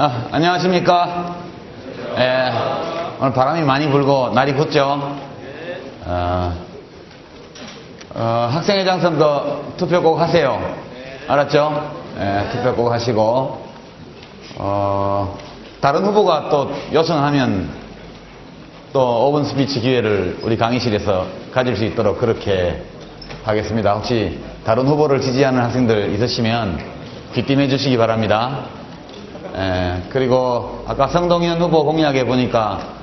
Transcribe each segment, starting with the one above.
안녕하십니까? 예, 오늘 바람이 많이 불고 날이 붓죠? 학생회장 선거 투표 꼭 하세요. 알았죠? 예, 투표 꼭 하시고, 다른 후보가 또 요청하면 또 5분 스피치 기회를 우리 강의실에서 가질 수 있도록 그렇게 하겠습니다. 혹시 다른 후보를 지지하는 학생들 있으시면 귀띔해 주시기 바랍니다. 그리고 아까 성동현 후보 공약에 보니까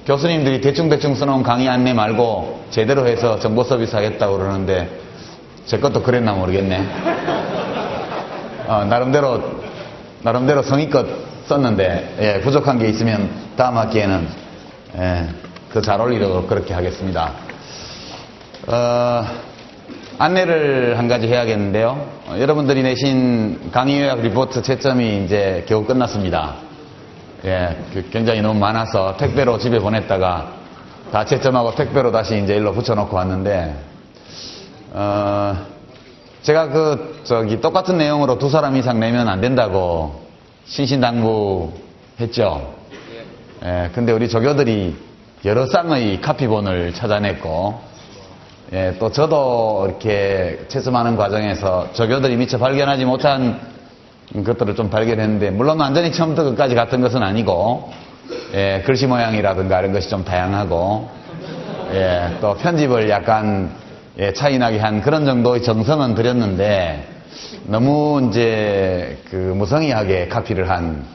교수님들이 대충대충 써놓은 강의 안내 말고 제대로 해서 정보 서비스 하겠다고 그러는데 제 것도 그랬나 모르겠네. 나름대로 성의껏 썼는데 부족한 게 있으면 다음 학기에는 더 잘 어울리도록 그렇게 하겠습니다. 안내를 한 가지 해야겠는데요. 여러분들이 내신 강의 요약 리포트 채점이 이제 겨우 끝났습니다. 굉장히 너무 많아서 택배로 집에 보냈다가 다 채점하고 택배로 다시 이제 일로 붙여놓고 왔는데, 제가 똑같은 내용으로 2사람 이상 내면 안 된다고 신신당부했죠. 근데 우리 조교들이 여러 쌍의 카피본을 찾아냈고, 또 저도 이렇게 채점하는 과정에서 조교들이 미처 발견하지 못한 것들을 좀 발견했는데, 물론 완전히 처음부터 끝까지 같은 것은 아니고, 글씨 모양이라든가 이런 것이 좀 다양하고, 또 편집을 약간 차이나게 한 그런 정도의 정성은 들였는데, 너무 이제 무성의하게 카피를 한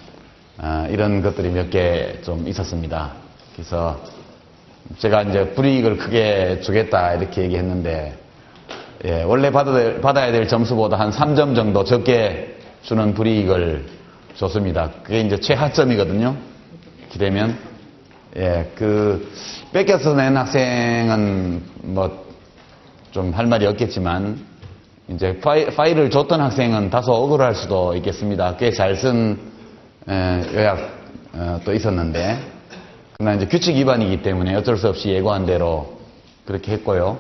이런 것들이 몇 개 좀 있었습니다. 그래서 제가 이제 불이익을 크게 주겠다 이렇게 얘기했는데, 원래 받아야 될 점수보다 한 3점 정도 적게 주는 불이익을 줬습니다. 그게 이제 최하점이거든요. 기대면. 뺏겨서 낸 학생은 뭐 좀 할 말이 없겠지만, 이제 파일을 줬던 학생은 다소 억울할 수도 있겠습니다. 꽤 잘 쓴 요약도 있었는데, 그러나 이제 규칙 위반이기 때문에 어쩔 수 없이 예고한 대로 그렇게 했고요.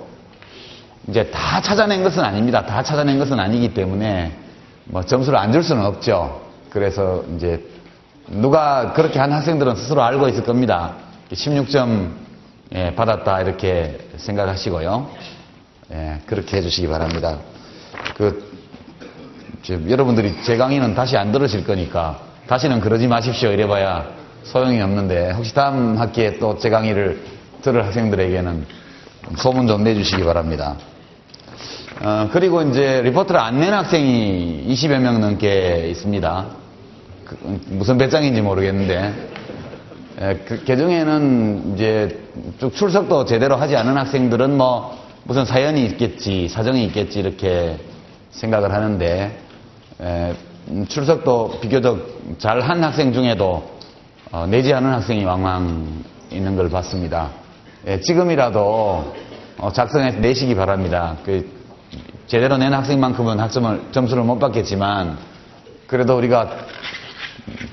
이제 다 찾아낸 것은 아닙니다. 다 찾아낸 것은 아니기 때문에 뭐 점수를 안 줄 수는 없죠. 그래서 이제 누가 그렇게 한 학생들은 스스로 알고 있을 겁니다. 16점 받았다 이렇게 생각하시고요. 그렇게 해주시기 바랍니다. 여러분들이 제 강의는 다시 안 들으실 거니까 다시는 그러지 마십시오 이래봐야 소용이 없는데, 혹시 다음 학기에 또 제 강의를 들을 학생들에게는 소문 좀 내주시기 바랍니다. 그리고 이제 리포트를 안 낸 학생이 20여 명 넘게 있습니다. 무슨 배짱인지 모르겠는데, 개중에는 이제 쭉 출석도 제대로 하지 않은 학생들은 뭐 무슨 사연이 있겠지, 사정이 있겠지 이렇게 생각을 하는데, 출석도 비교적 잘한 학생 중에도 내지 않은 학생이 왕왕 있는 걸 봤습니다. 지금이라도 작성해서 내시기 바랍니다. 제대로 낸 학생만큼은 점수를 못 받겠지만, 그래도 우리가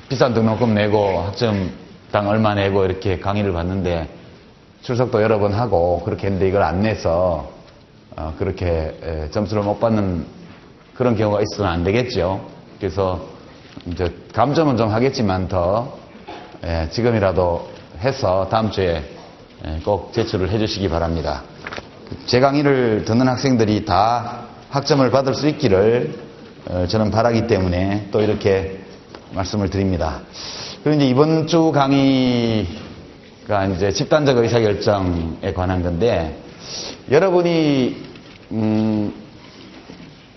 비싼 등록금 내고 학점당 얼마 내고 이렇게 강의를 받는데 출석도 여러 번 하고 그렇게 했는데 이걸 안 내서 그렇게 점수를 못 받는 그런 경우가 있어서는 안 되겠죠. 그래서 이제 감점은 좀 하겠지만 지금이라도 해서 다음 주에 꼭 제출을 해주시기 바랍니다. 제 강의를 듣는 학생들이 다 학점을 받을 수 있기를 저는 바라기 때문에 또 이렇게 말씀을 드립니다. 그리고 이제 이번 주 강의가 이제 집단적 의사결정에 관한 건데, 여러분이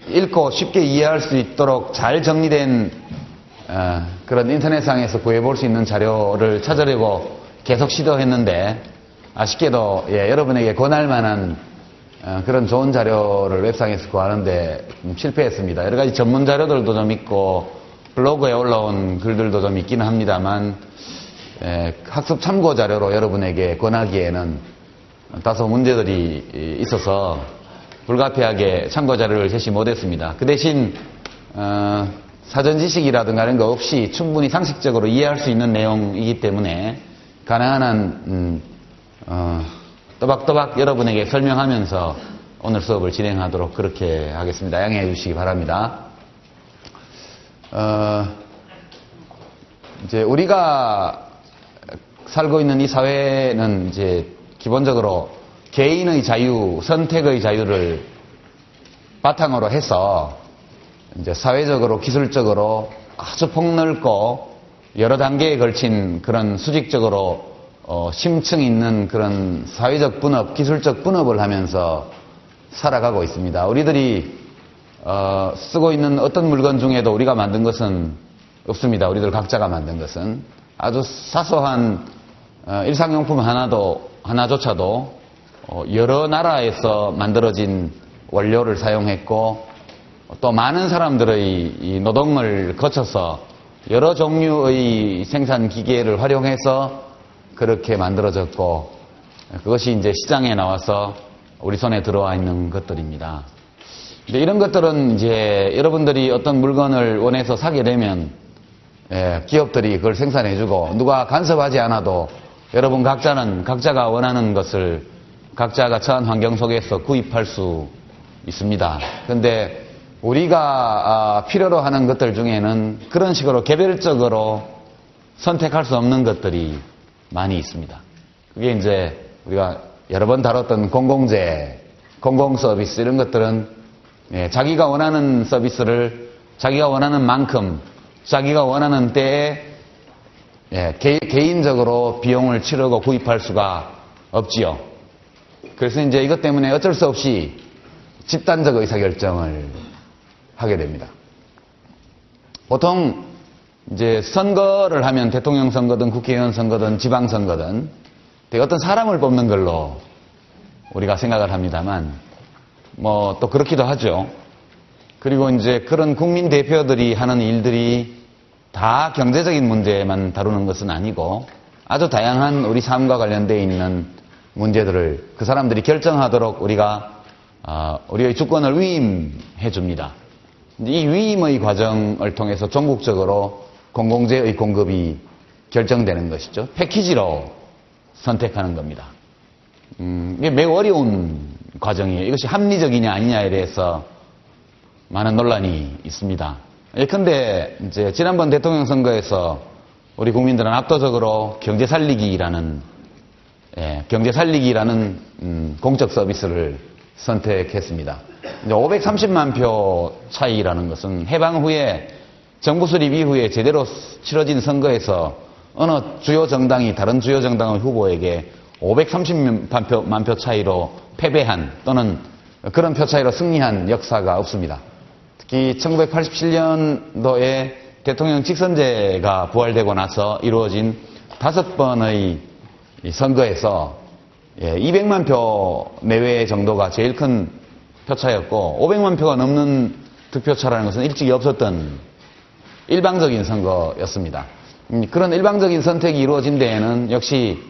읽고 쉽게 이해할 수 있도록 잘 정리된 그런 인터넷상에서 구해볼 수 있는 자료를 찾으려고 계속 시도했는데, 아쉽게도 여러분에게 권할 만한 그런 좋은 자료를 웹상에서 구하는데 실패했습니다. 여러 가지 전문 자료들도 좀 있고 블로그에 올라온 글들도 좀 있기는 합니다만, 학습 참고 자료로 여러분에게 권하기에는 다소 문제들이 있어서 불가피하게 참고 자료를 제시 못했습니다. 그 대신 사전 지식이라든가 이런 거 없이 충분히 상식적으로 이해할 수 있는 내용이기 때문에 가능한 한 또박또박 여러분에게 설명하면서 오늘 수업을 진행하도록 그렇게 하겠습니다. 양해해 주시기 바랍니다. 이제 우리가 살고 있는 이 사회는 이제 기본적으로 개인의 자유, 선택의 자유를 바탕으로 해서 이제 사회적으로, 기술적으로 아주 폭넓고 여러 단계에 걸친 그런 수직적으로 심층 있는 그런 사회적 분업, 기술적 분업을 하면서 살아가고 있습니다. 우리들이 쓰고 있는 어떤 물건 중에도 우리가 만든 것은 없습니다. 우리들 각자가 만든 것은 아주 사소한 일상용품 하나조차도 여러 나라에서 만들어진 원료를 사용했고 또 많은 사람들의 이 노동을 거쳐서 여러 종류의 생산 기계를 활용해서 그렇게 만들어졌고 그것이 이제 시장에 나와서 우리 손에 들어와 있는 것들입니다. 근데 이런 것들은 이제 여러분들이 어떤 물건을 원해서 사게 되면 기업들이 그걸 생산해주고 누가 간섭하지 않아도 여러분 각자가 원하는 것을 각자가 처한 환경 속에서 구입할 수 있습니다. 그런데 우리가 필요로 하는 것들 중에는 그런 식으로 개별적으로 선택할 수 없는 것들이 많이 있습니다. 그게 이제 우리가 여러 번 다뤘던 공공재, 공공서비스 이런 것들은 자기가 원하는 서비스를 자기가 원하는 만큼 자기가 원하는 때에 개인적으로 비용을 치르고 구입할 수가 없지요. 그래서 이제 이것 때문에 어쩔 수 없이 집단적 의사결정을 하게 됩니다. 보통 이제 선거를 하면 대통령 선거든 국회의원 선거든 지방선거든 되게 어떤 사람을 뽑는 걸로 우리가 생각을 합니다만 뭐 또 그렇기도 하죠. 그리고 이제 그런 국민 대표들이 하는 일들이 다 경제적인 문제만 다루는 것은 아니고 아주 다양한 우리 삶과 관련되어 있는 문제들을 그 사람들이 결정하도록 우리가 우리의 주권을 위임해 줍니다. 이 위임의 과정을 통해서 전국적으로 공공재의 공급이 결정되는 것이죠. 패키지로 선택하는 겁니다. 이게 매우 어려운 과정이에요. 이것이 합리적이냐 아니냐에 대해서 많은 논란이 있습니다. 예컨대 이제 지난번 대통령 선거에서 우리 국민들은 압도적으로 경제 살리기라는 공적 서비스를 선택했습니다. 이제 530만 표 차이라는 것은 해방 후에 정부 수립 이후에 제대로 치러진 선거에서 어느 주요 정당이 다른 주요 정당의 후보에게 530만 표 차이로 패배한 또는 그런 표 차이로 승리한 역사가 없습니다. 특히 1987년도에 대통령 직선제가 부활되고 나서 이루어진 5번의 선거에서 200만 표 내외 정도가 제일 큰 표차였고 500만 표가 넘는 득표차라는 것은 일찍이 없었던 일방적인 선거였습니다. 그런 일방적인 선택이 이루어진 데에는 역시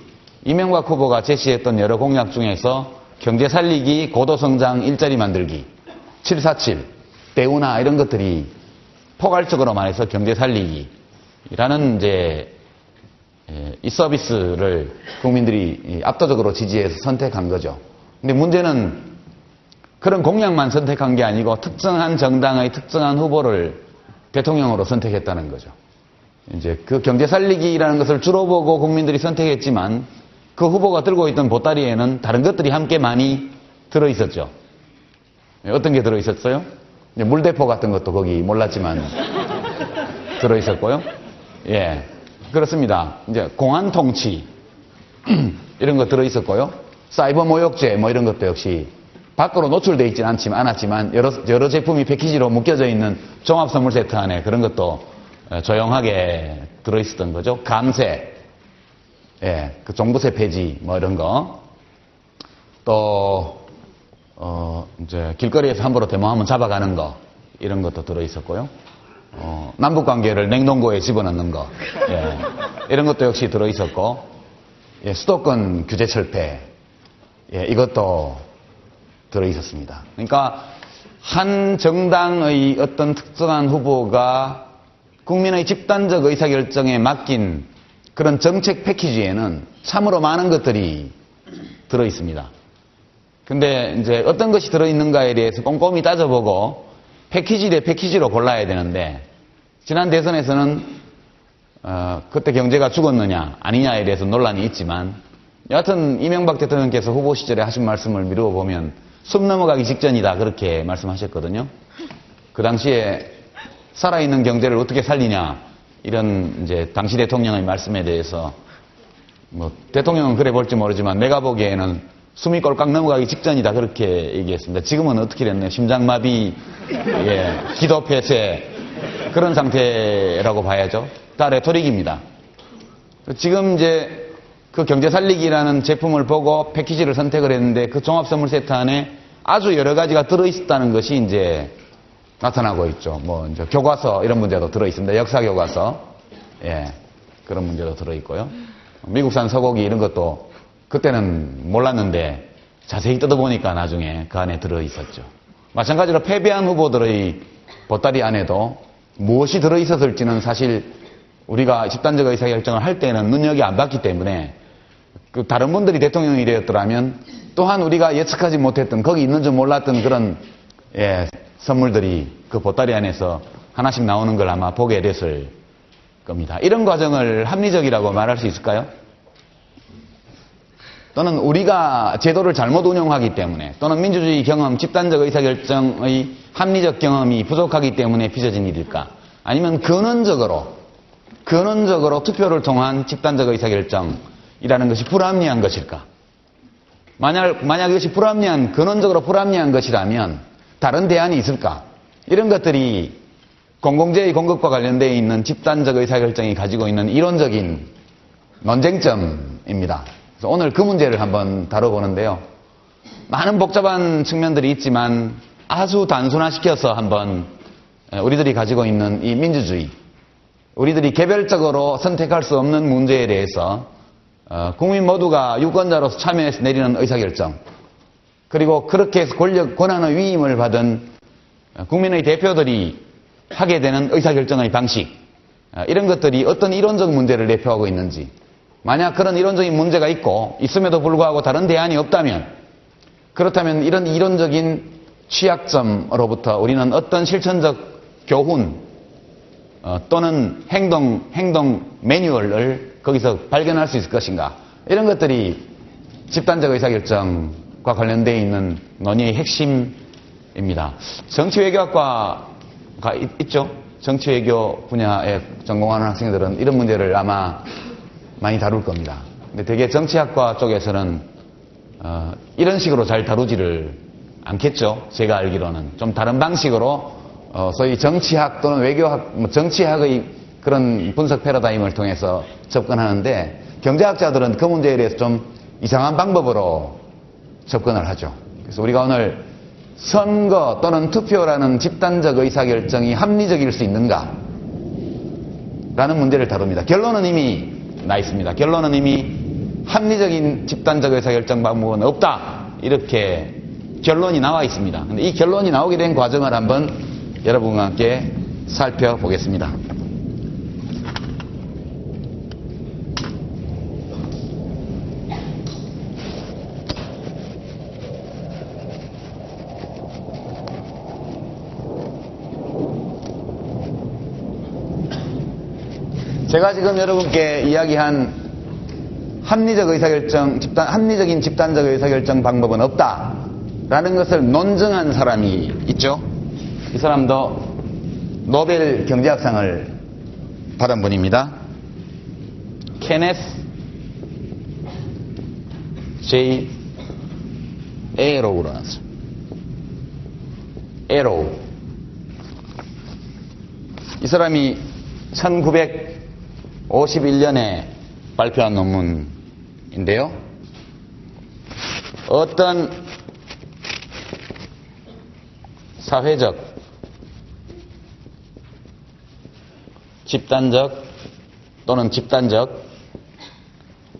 이명박 후보가 제시했던 여러 공약 중에서 경제 살리기, 고도성장, 일자리 만들기, 747, 대우나 이런 것들이 포괄적으로 말해서 경제 살리기라는 이제 이 서비스를 국민들이 압도적으로 지지해서 선택한 거죠. 근데 문제는 그런 공약만 선택한 게 아니고 특정한 정당의 특정한 후보를 대통령으로 선택했다는 거죠. 이제 그 경제 살리기라는 것을 주로 보고 국민들이 선택했지만 그 후보가 들고 있던 보따리에는 다른 것들이 함께 많이 들어있었죠. 어떤 게 들어있었어요? 물대포 같은 것도 거기 몰랐지만 들어있었고요. 예, 그렇습니다. 이제 공안 통치 이런 거 들어있었고요. 사이버 모욕죄 뭐 이런 것도 역시 밖으로 노출되어 있지는 않았지만 여러 제품이 패키지로 묶여져 있는 종합 선물 세트 안에 그런 것도 조용하게 들어있었던 거죠. 감세, 그 종부세 폐지 뭐 이런 거. 또 이제 길거리에서 함부로 데모하면 잡아가는 거 이런 것도 들어있었고요. 남북 관계를 냉동고에 집어넣는 거, 이런 것도 역시 들어있었고, 수도권 규제 철폐, 이것도 들어있었습니다. 그러니까 한 정당의 어떤 특정한 후보가 국민의 집단적 의사결정에 맡긴 그런 정책 패키지에는 참으로 많은 것들이 들어있습니다. 근데 이제 어떤 것이 들어있는가에 대해서 꼼꼼히 따져보고 패키지 대 패키지로 골라야 되는데 지난 대선에서는 그때 경제가 죽었느냐 아니냐에 대해서 논란이 있지만 여하튼 이명박 대통령께서 후보 시절에 하신 말씀을 미루어 보면 숨 넘어가기 직전이다 그렇게 말씀하셨거든요. 그 당시에 살아있는 경제를 어떻게 살리냐 이런 이제 당시 대통령의 말씀에 대해서 뭐 대통령은 그래 볼지 모르지만 내가 보기에는 숨이 꼴깍 넘어가기 직전이다 그렇게 얘기했습니다. 지금은 어떻게 됐나요? 심장마비, 기도폐쇄 그런 상태라고 봐야죠. 다 레토릭입니다. 지금 이제 그 경제 살리기라는 제품을 보고 패키지를 선택을 했는데 그 종합선물 세트 안에 아주 여러 가지가 들어있었다는 것이 이제 나타나고 있죠. 뭐 이제 교과서 이런 문제도 들어있습니다. 역사 교과서, 그런 문제도 들어있고요. 미국산 소고기 이런 것도 그때는 몰랐는데 자세히 뜯어보니까 나중에 그 안에 들어있었죠. 마찬가지로 패배한 후보들의 보따리 안에도 무엇이 들어있었을지는 사실 우리가 집단적 의사결정을 할 때는 눈여겨 안 봤기 때문에 그 다른 분들이 대통령이 되었더라면 또한 우리가 예측하지 못했던 거기 있는 줄 몰랐던 그런 선물들이 그 보따리 안에서 하나씩 나오는 걸 아마 보게 됐을 겁니다. 이런 과정을 합리적이라고 말할 수 있을까요? 또는 우리가 제도를 잘못 운영하기 때문에 또는 민주주의 경험, 집단적 의사결정의 합리적 경험이 부족하기 때문에 빚어진 일일까? 아니면 근원적으로 투표를 통한 집단적 의사결정이라는 것이 불합리한 것일까? 만약 이것이 근원적으로 불합리한 것이라면 다른 대안이 있을까? 이런 것들이 공공재의 공급과 관련되어 있는 집단적 의사결정이 가지고 있는 이론적인 논쟁점입니다. 그래서 오늘 그 문제를 한번 다뤄보는데요. 많은 복잡한 측면들이 있지만 아주 단순화시켜서 한번 우리들이 가지고 있는 이 민주주의, 우리들이 개별적으로 선택할 수 없는 문제에 대해서 국민 모두가 유권자로서 참여해서 내리는 의사결정, 그리고 그렇게 해서 권한의 위임을 받은 국민의 대표들이 하게 되는 의사결정의 방식, 이런 것들이 어떤 이론적 문제를 대표하고 있는지, 만약 그런 이론적인 문제가 있음에도 불구하고 다른 대안이 없다면, 그렇다면 이런 이론적인 취약점으로부터 우리는 어떤 실천적 교훈 또는 행동 매뉴얼을 거기서 발견할 수 있을 것인가, 이런 것들이 집단적 의사결정과 관련되어 있는 논의의 핵심입니다. 정치외교학과가 있죠. 정치외교 분야에 전공하는 학생들은 이런 문제를 아마 많이 다룰 겁니다. 근데 되게 정치학과 쪽에서는 이런 식으로 잘 다루지를 않겠죠. 제가 알기로는 좀 다른 방식으로 소위 정치학 또는 외교학, 정치학의 그런 분석 패러다임을 통해서 접근하는데, 경제학자들은 그 문제에 대해서 좀 이상한 방법으로 접근을 하죠. 그래서 우리가 오늘 선거 또는 투표라는 집단적 의사결정이 합리적일 수 있는가 라는 문제를 다룹니다. 결론은 이미 나 있습니다. 결론은 이미 합리적인 집단적 의사결정 방법은 없다, 이렇게 결론이 나와 있습니다. 근데 이 결론이 나오게 된 과정을 한번 여러분과 함께 살펴보겠습니다. 제가 지금 여러분께 이야기한 합리적인 집단적 의사결정 방법은 없다라는 것을 논증한 사람이 있죠. 이 사람도 노벨 경제학상을 받은 분입니다. 케네스 J. 에로우라는 사람. 에로우. 이 사람이 1951년에 발표한 논문인데요. 어떤 사회적, 집단적 또는 집단적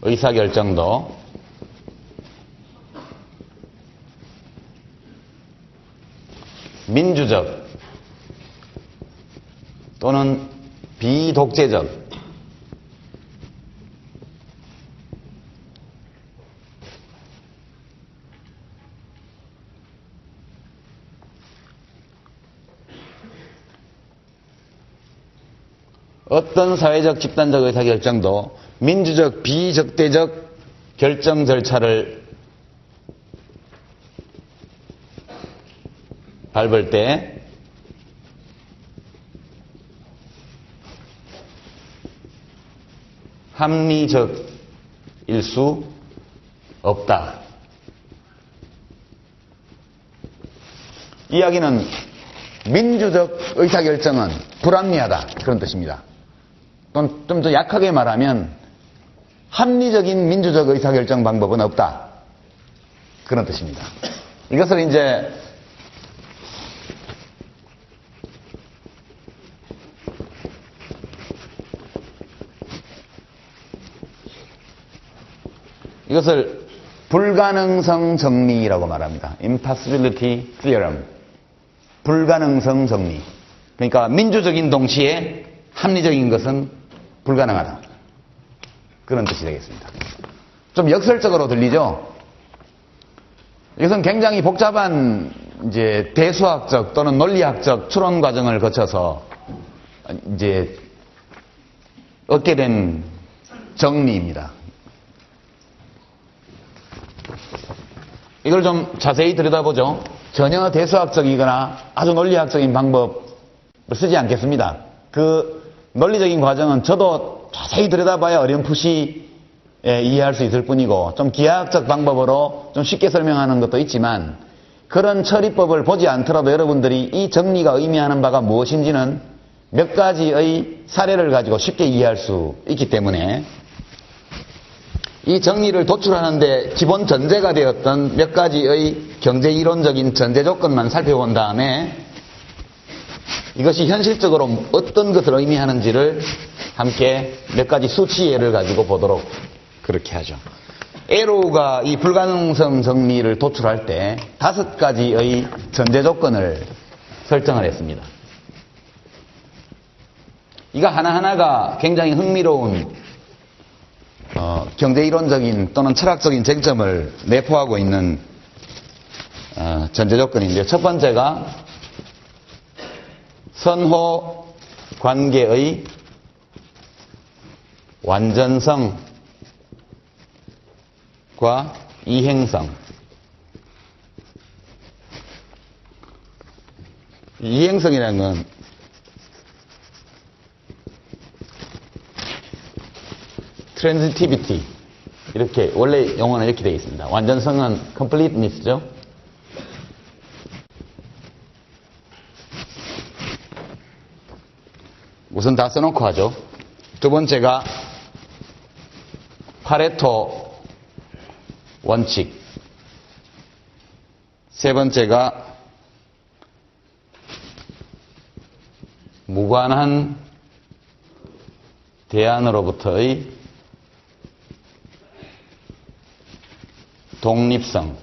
의사결정도 민주적 또는 비독재적 어떤 사회적 집단적 의사결정도 민주적 비적대적 결정 절차를 밟을 때 합리적일 수 없다. 이야기는 민주적 의사결정은 불합리하다. 그런 뜻입니다. 또는 좀 더 약하게 말하면 합리적인 민주적 의사결정 방법은 없다. 그런 뜻입니다. 이것을 이제 불가능성 정리라고 말합니다. Impossibility Theorem. 불가능성 정리. 그러니까 민주적인 동시에 합리적인 것은 불가능하다. 그런 뜻이 되겠습니다. 좀 역설적으로 들리죠? 이것은 굉장히 복잡한 이제 대수학적 또는 논리학적 추론 과정을 거쳐서 이제 얻게 된 정리입니다. 이걸 좀 자세히 들여다보죠. 전혀 대수학적이거나 아주 논리학적인 방법을 쓰지 않겠습니다. 그 논리적인 과정은 저도 자세히 들여다봐야 어렴풋이 이해할 수 있을 뿐이고, 좀 기하학적 방법으로 좀 쉽게 설명하는 것도 있지만, 그런 처리법을 보지 않더라도 여러분들이 이 정리가 의미하는 바가 무엇인지는 몇 가지의 사례를 가지고 쉽게 이해할 수 있기 때문에, 이 정리를 도출하는데 기본 전제가 되었던 몇 가지의 경제이론적인 전제 조건만 살펴본 다음에 이것이 현실적으로 어떤 것을 의미하는지를 함께 몇 가지 수치 예를 가지고 보도록 그렇게 하죠. 에로우가 이 불가능성 정리를 도출할 때 5가지의 전제 조건을 설정을 했습니다. 이거 하나하나가 굉장히 흥미로운 경제이론적인 또는 철학적인 쟁점을 내포하고 있는 전제 조건인데요. 첫 번째가 선호 관계의 완전성과 이행성. 이행성이라는 건 transitivity, 이렇게 원래 용어는 이렇게 되어 있습니다. 완전성은 completeness죠. 우선 다 써놓고 하죠. 두 번째가 파레토 원칙. 세 번째가 무관한 대안으로부터의 독립성.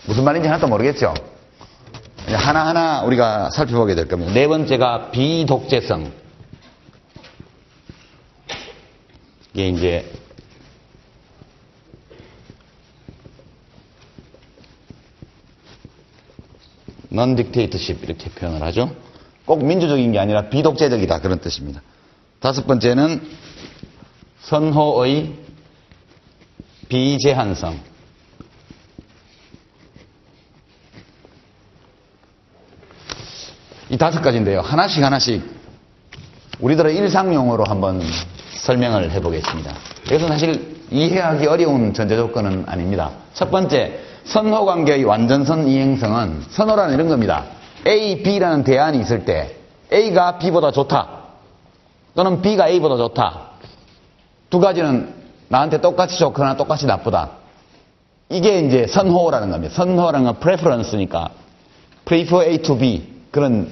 무슨 말인지 하나도 모르겠죠? 하나하나 우리가 살펴보게 될 겁니다. 네 번째가 비독재성. 이게 이제 non-dictatorship 이렇게 표현을 하죠. 꼭 민주적인 게 아니라 비독재적이다 그런 뜻입니다. 다섯 번째는 선호의 비제한성. 이 5가지인데요. 하나씩 우리들의 일상용어로 한번 설명을 해보겠습니다. 이것은 사실 이해하기 어려운 전제 조건은 아닙니다. 첫 번째, 선호관계의 완전선 이행성은 선호라는 이런 겁니다. A, B라는 대안이 있을 때 A가 B보다 좋다 또는 B가 A보다 좋다. 두 가지는 나한테 똑같이 좋거나 똑같이 나쁘다. 이게 이제 선호라는 겁니다. 선호라는 건 preference니까 prefer A to B, 그런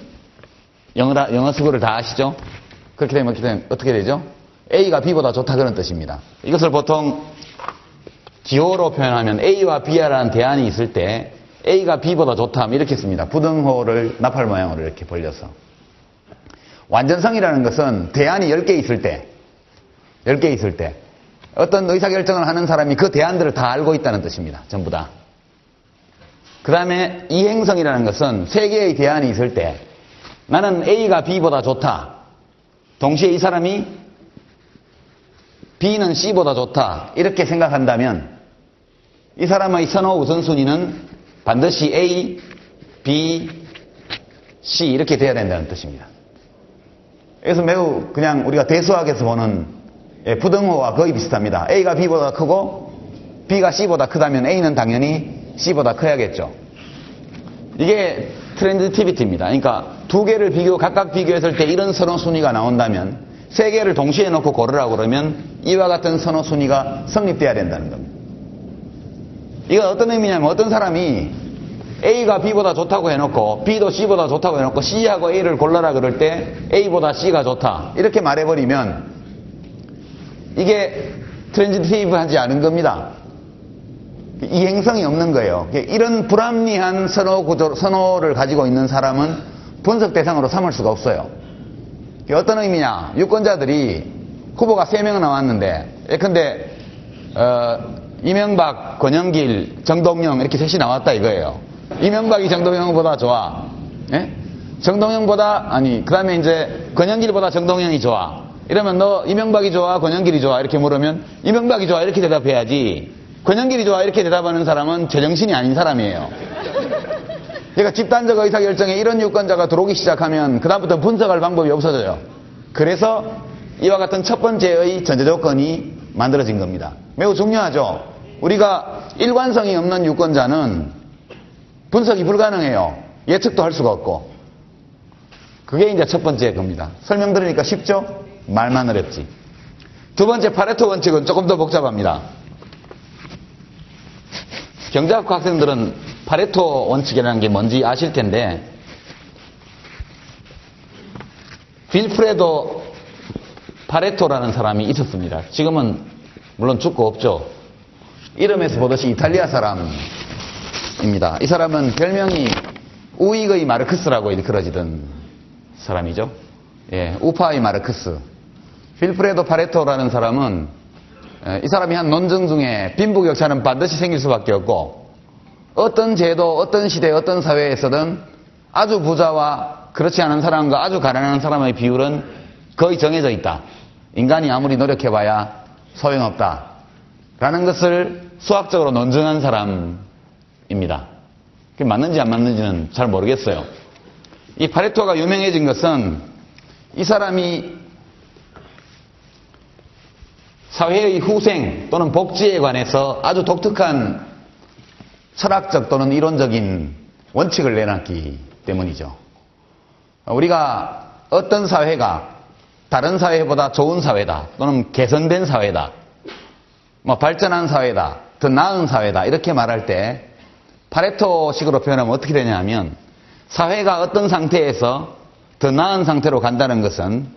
영어 수고를 다 아시죠? 그렇게 되면 어떻게 되죠? A가 B보다 좋다 그런 뜻입니다. 이것을 보통 기호로 표현하면 A와 B라는 대안이 있을 때 A가 B보다 좋다 이렇게 씁니다. 부등호를 나팔 모양으로 이렇게 벌려서. 완전성이라는 것은 대안이 10개 있을 때 어떤 의사결정을 하는 사람이 그 대안들을 다 알고 있다는 뜻입니다. 전부 다. 그 다음에 이행성이라는 것은 3개의 대안이 있을 때 나는 A가 B보다 좋다. 동시에 이 사람이 B는 C보다 좋다 이렇게 생각한다면 이 사람의 선호 우선순위는 반드시 A, B, C 이렇게 돼야 된다는 뜻입니다. 그래서 매우 그냥 우리가 대수학에서 보는 부등호와 거의 비슷합니다. A가 B보다 크고 B가 C보다 크다면 A는 당연히 C보다 커야겠죠. 이게 트랜지티비티입니다. 그러니까 두 개를 각각 비교했을 때 이런 선호순위가 나온다면 세 개를 동시에 놓고 고르라고 그러면 이와 같은 선호순위가 성립돼야 된다는 겁니다. 이건 어떤 의미냐면 어떤 사람이 A가 B보다 좋다고 해놓고 B도 C보다 좋다고 해놓고 C하고 A를 골라라 그럴 때 A보다 C가 좋다 이렇게 말해버리면 이게 트랜지티브하지 않은 겁니다. 이행성이 없는 거예요. 이런 불합리한 선호를 가지고 있는 사람은 분석 대상으로 삼을 수가 없어요. 어떤 의미냐? 유권자들이 후보가 3명 나왔는데 예컨대 이명박, 권영길, 정동영 이렇게 셋이 나왔다 이거예요. 이명박이 정동영보다 좋아. 예? 그 다음에 이제 권영길보다 정동영이 좋아. 이러면 너 이명박이 좋아, 권영길이 좋아 이렇게 물으면 이명박이 좋아 이렇게 대답해야지. 권영길이 좋아 이렇게 대답하는 사람은 제정신이 아닌 사람이에요. 그러니까 집단적 의사결정에 이런 유권자가 들어오기 시작하면 그다음부터 분석할 방법이 없어져요. 그래서 이와 같은 첫 번째의 전제조건이 만들어진 겁니다. 매우 중요하죠. 우리가 일관성이 없는 유권자는 분석이 불가능해요. 예측도 할 수가 없고. 그게 이제 첫 번째 겁니다. 설명 들으니까 쉽죠? 말만 어렵지. 두 번째 파레토 원칙은 조금 더 복잡합니다. 경제학과 학생들은 파레토 원칙이라는 게 뭔지 아실 텐데 윌프레도 파레토라는 사람이 있었습니다. 지금은 물론 죽고 없죠. 이름에서 보듯이 이탈리아 사람입니다. 이 사람은 별명이 우익의 마르크스라고 일컬어지던 사람이죠. 예, 우파의 마르크스. 윌프레도 파레토라는 사람은 이 사람이 한 논증 중에 빈부격차는 반드시 생길 수밖에 없고 어떤 제도, 어떤 시대, 어떤 사회에서든 아주 부자와 그렇지 않은 사람과 아주 가난한 사람의 비율은 거의 정해져 있다. 인간이 아무리 노력해봐야 소용없다. 라는 것을 수학적으로 논증한 사람입니다. 그게 맞는지 안 맞는지는 잘 모르겠어요. 이 파레토가 유명해진 것은 이 사람이 사회의 후생 또는 복지에 관해서 아주 독특한 철학적 또는 이론적인 원칙을 내놨기 때문이죠. 우리가 어떤 사회가 다른 사회보다 좋은 사회다 또는 개선된 사회다, 발전한 사회다, 더 나은 사회다 이렇게 말할 때 파레토식으로 표현하면 어떻게 되냐 하면 사회가 어떤 상태에서 더 나은 상태로 간다는 것은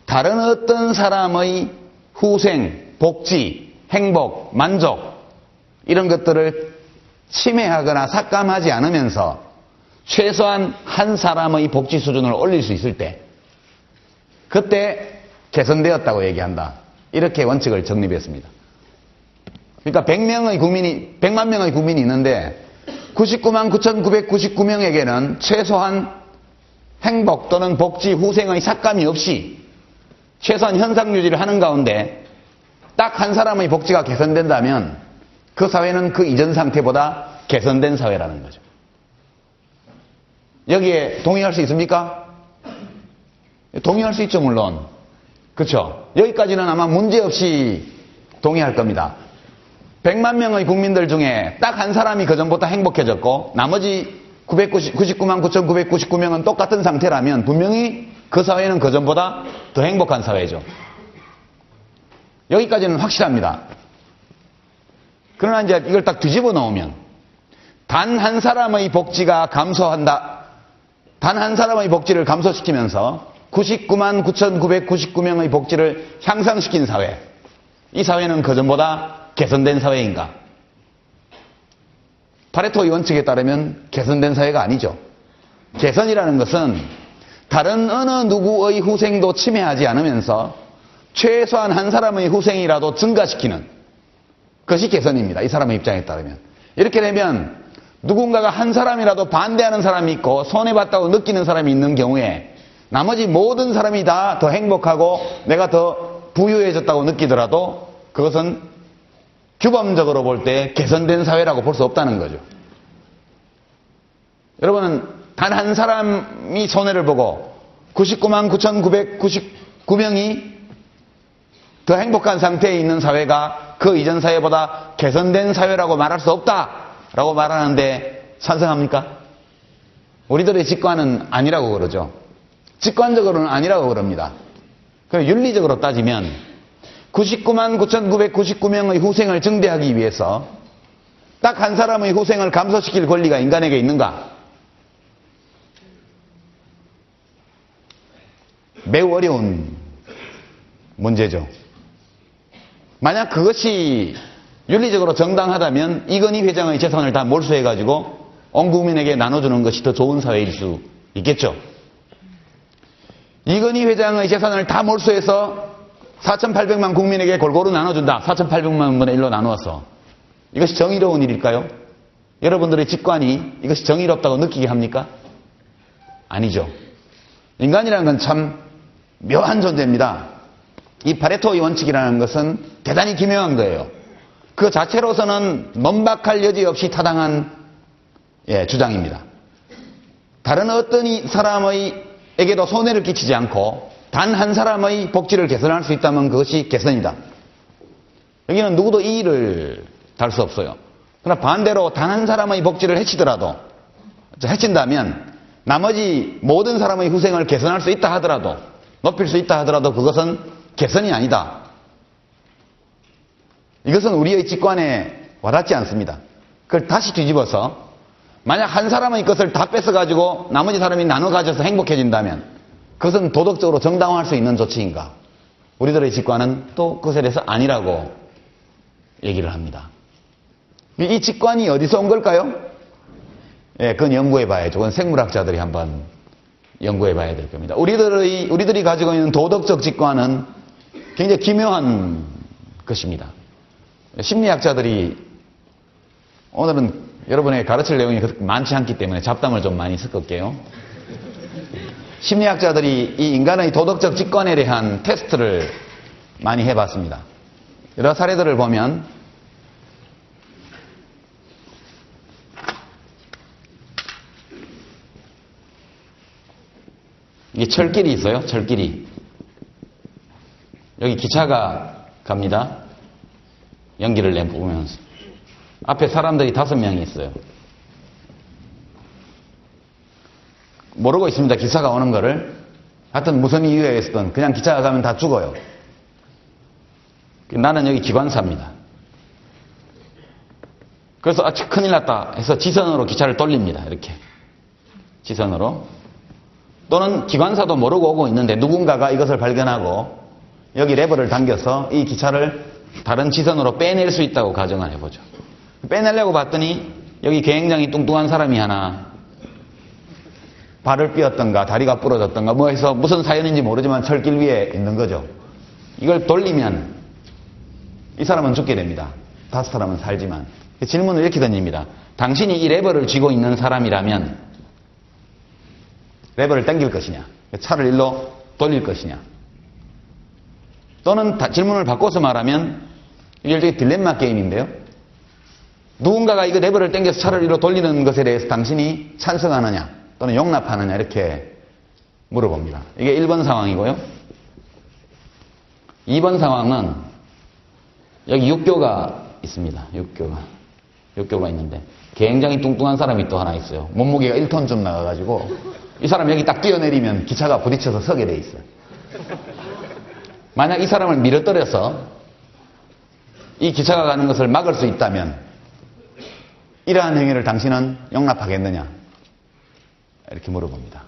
다른 어떤 사람의 후생, 복지, 행복, 만족 이런 것들을 침해하거나 삭감하지 않으면서 최소한 한 사람의 복지 수준을 올릴 수 있을 때 그때 개선되었다고 얘기한다. 이렇게 원칙을 정립했습니다. 그러니까 100만 명의 국민이 있는데 99만 9,999명에게는 최소한 행복 또는 복지, 후생의 삭감이 없이 최소한 현상 유지를 하는 가운데 딱 한 사람의 복지가 개선된다면 그 사회는 그 이전 상태보다 개선된 사회라는 거죠. 여기에 동의할 수 있습니까? 동의할 수 있죠, 물론. 그렇죠? 여기까지는 아마 문제없이 동의할 겁니다. 100만 명의 국민들 중에 딱 한 사람이 그전보다 행복해졌고 나머지 99만 9,999명은 똑같은 상태라면 분명히 그 사회는 그전보다 더 행복한 사회죠. 여기까지는 확실합니다. 그러나 이제 이걸 딱 뒤집어 놓으면 단 한 사람의 복지가 감소한다. 단 한 사람의 복지를 감소시키면서 99만 9,999명의 복지를 향상시킨 사회. 이 사회는 그전보다 개선된 사회인가? 파레토의 원칙에 따르면 개선된 사회가 아니죠. 개선이라는 것은 다른 어느 누구의 후생도 침해하지 않으면서 최소한 한 사람의 후생이라도 증가시키는 것이 개선입니다. 이 사람의 입장에 따르면. 이렇게 되면 누군가가 한 사람이라도 반대하는 사람이 있고 손해봤다고 느끼는 사람이 있는 경우에 나머지 모든 사람이 다 더 행복하고 내가 더 부유해졌다고 느끼더라도 그것은 규범적으로 볼 때 개선된 사회라고 볼 수 없다는 거죠. 여러분은 단 한 사람이 손해를 보고 99만 9,999명이 더 행복한 상태에 있는 사회가 그 이전 사회보다 개선된 사회라고 말할 수 없다라고 말하는데 찬성합니까? 우리들의 직관은 아니라고 그러죠. 직관적으로는 아니라고 그럽니다. 윤리적으로 따지면 99만 9,999명의 후생을 증대하기 위해서 딱 한 사람의 후생을 감소시킬 권리가 인간에게 있는가? 매우 어려운 문제죠. 만약 그것이 윤리적으로 정당하다면 이건희 회장의 재산을 다 몰수해가지고 온 국민에게 나눠주는 것이 더 좋은 사회일 수 있겠죠. 이건희 회장의 재산을 다 몰수해서 4,800만 국민에게 골고루 나눠준다. 4,800만 분의 1로 나누어서. 이것이 정의로운 일일까요? 여러분들의 직관이 이것이 정의롭다고 느끼게 합니까? 아니죠. 인간이라는 건 참 묘한 존재입니다. 이 파레토의 원칙이라는 것은 대단히 기묘한 거예요. 그 자체로서는 논박할 여지 없이 타당한 주장입니다. 다른 어떤 사람에게도 손해를 끼치지 않고 단 한 사람의 복지를 개선할 수 있다면 그것이 개선이다. 여기는 누구도 이의를 달 수 없어요. 그러나 반대로 단 한 사람의 복지를 해친다면 나머지 모든 사람의 후생을 개선할 수 있다 하더라도, 높일 수 있다 하더라도 그것은 개선이 아니다. 이것은 우리의 직관에 와닿지 않습니다. 그걸 다시 뒤집어서 만약 한 사람의 것을 다 뺏어가지고 나머지 사람이 나눠 가져서 행복해진다면 그것은 도덕적으로 정당화할 수 있는 조치인가? 우리들의 직관은 또 그것에 대해서 아니라고 얘기를 합니다. 이 직관이 어디서 온 걸까요? 그건 연구해 봐야죠. 그건 생물학자들이 한번 연구해 봐야 될 겁니다. 우리들이 가지고 있는 도덕적 직관은 굉장히 기묘한 것입니다. 심리학자들이 오늘은 여러분에게 가르칠 내용이 그렇게 많지 않기 때문에 잡담을 좀 많이 섞을게요. 심리학자들이 이 인간의 도덕적 직관에 대한 테스트를 많이 해봤습니다. 여러 사례들을 보면 이게 철길이 있어요. 철길이. 여기 기차가 갑니다. 연기를 내보면서. 앞에 사람들이 5명이 있어요. 모르고 있습니다. 기차가 오는 거를. 하여튼 무슨 이유에 의해서든 그냥 기차가 가면 다 죽어요. 나는 여기 기관사입니다. 그래서 큰일 났다 해서 지선으로 기차를 돌립니다. 이렇게. 지선으로. 또는 기관사도 모르고 오고 있는데 누군가가 이것을 발견하고 여기 레버를 당겨서 이 기차를 다른 지선으로 빼낼 수 있다고 가정을 해보죠. 빼내려고 봤더니 여기 굉장히 뚱뚱한 사람이 하나 발을 삐었던가 다리가 부러졌던가 뭐 해서 무슨 사연인지 모르지만 철길 위에 있는 거죠. 이걸 돌리면 이 사람은 죽게 됩니다. 5사람은 살지만. 질문을 이렇게 던집니다. 당신이 이 레버를 쥐고 있는 사람이라면 레버를 당길 것이냐, 차를 일로 돌릴 것이냐, 또는 질문을 바꿔서 말하면 이게 일종의 딜레마 게임인데요. 누군가가 이거 레버를 당겨서 차를 일로 돌리는 것에 대해서 당신이 찬성하느냐 또는 용납하느냐 이렇게 물어봅니다. 이게 1번 상황이고요. 2번 상황은 여기 육교가 있습니다. 육교가 있는데 굉장히 뚱뚱한 사람이 또 하나 있어요. 몸무게가 1톤 좀 나가가지고 이 사람 여기 딱 뛰어내리면 기차가 부딪혀서 서게 돼 있어요. 만약 이 사람을 밀어떨어서 이 기차가 가는 것을 막을 수 있다면 이러한 행위를 당신은 용납하겠느냐? 이렇게 물어봅니다.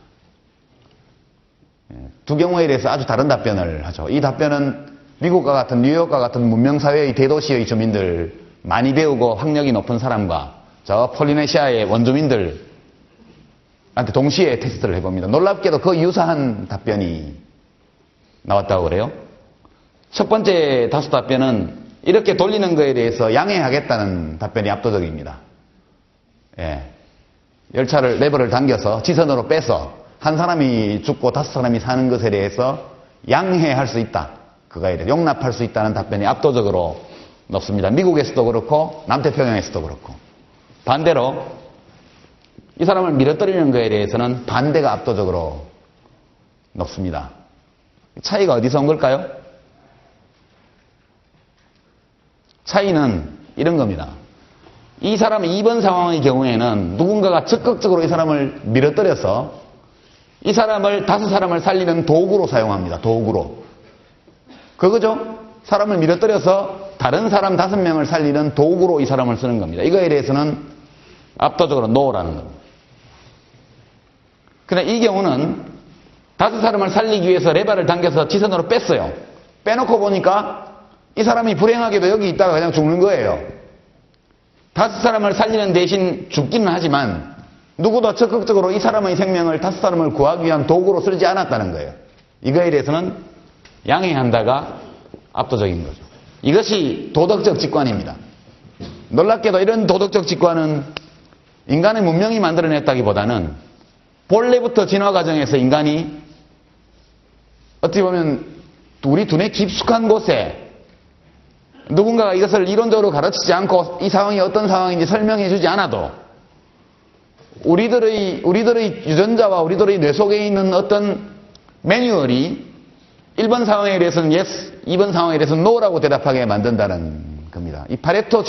두 경우에 대해서 아주 다른 답변을 하죠. 이 답변은 미국과 같은 뉴욕과 같은 문명사회의 대도시의 주민들, 많이 배우고 학력이 높은 사람과 저 폴리네시아의 원주민들한테 동시에 테스트를 해봅니다. 놀랍게도 그 유사한 답변이 나왔다고 그래요. 첫 번째 5답변은 이렇게 돌리는 거에 대해서 양해하겠다는 답변이 압도적입니다. 열차를 레버를 당겨서 지선으로 빼서 한 사람이 죽고 5사람이 사는 것에 대해서 양해할 수 있다. 그거에 대해 용납할 수 있다는 답변이 압도적으로 높습니다. 미국에서도 그렇고 남태평양에서도 그렇고. 반대로 이 사람을 밀어뜨리는 것에 대해서는 반대가 압도적으로 높습니다. 차이가 어디서 온 걸까요? 차이는 이런 겁니다. 이 사람 2번 상황의 경우에는 누군가가 적극적으로 이 사람을 밀어뜨려서 이 사람을 5사람을 살리는 도구로 사용합니다. 도구로. 그거죠? 사람을 밀어뜨려서 다른 사람 5명을 살리는 도구로 이 사람을 쓰는 겁니다. 이거에 대해서는 압도적으로 노라는 겁니다. 그런데 이 경우는 5사람을 살리기 위해서 레바를 당겨서 지선으로 뺐어요. 빼놓고 보니까 이 사람이 불행하게도 여기 있다가 그냥 죽는 거예요. 5사람을 살리는 대신 죽기는 하지만 누구도 적극적으로 이 사람의 생명을 5사람을 구하기 위한 도구로 쓰지 않았다는 거예요. 이거에 대해서는 양해한다가 압도적인 거죠. 이것이 도덕적 직관입니다. 놀랍게도 이런 도덕적 직관은 인간의 문명이 만들어냈다기보다는 본래부터 진화 과정에서 인간이 어떻게 보면 우리 두뇌 깊숙한 곳에 누군가가 이것을 이론적으로 가르치지 않고 이 상황이 어떤 상황인지 설명해 주지 않아도 우리들의 유전자와 우리들의 뇌 속에 있는 어떤 매뉴얼이 1번 상황에 대해서는 yes, 2번 상황에 대해서는 no라고 대답하게 만든다는 겁니다. 이 파레토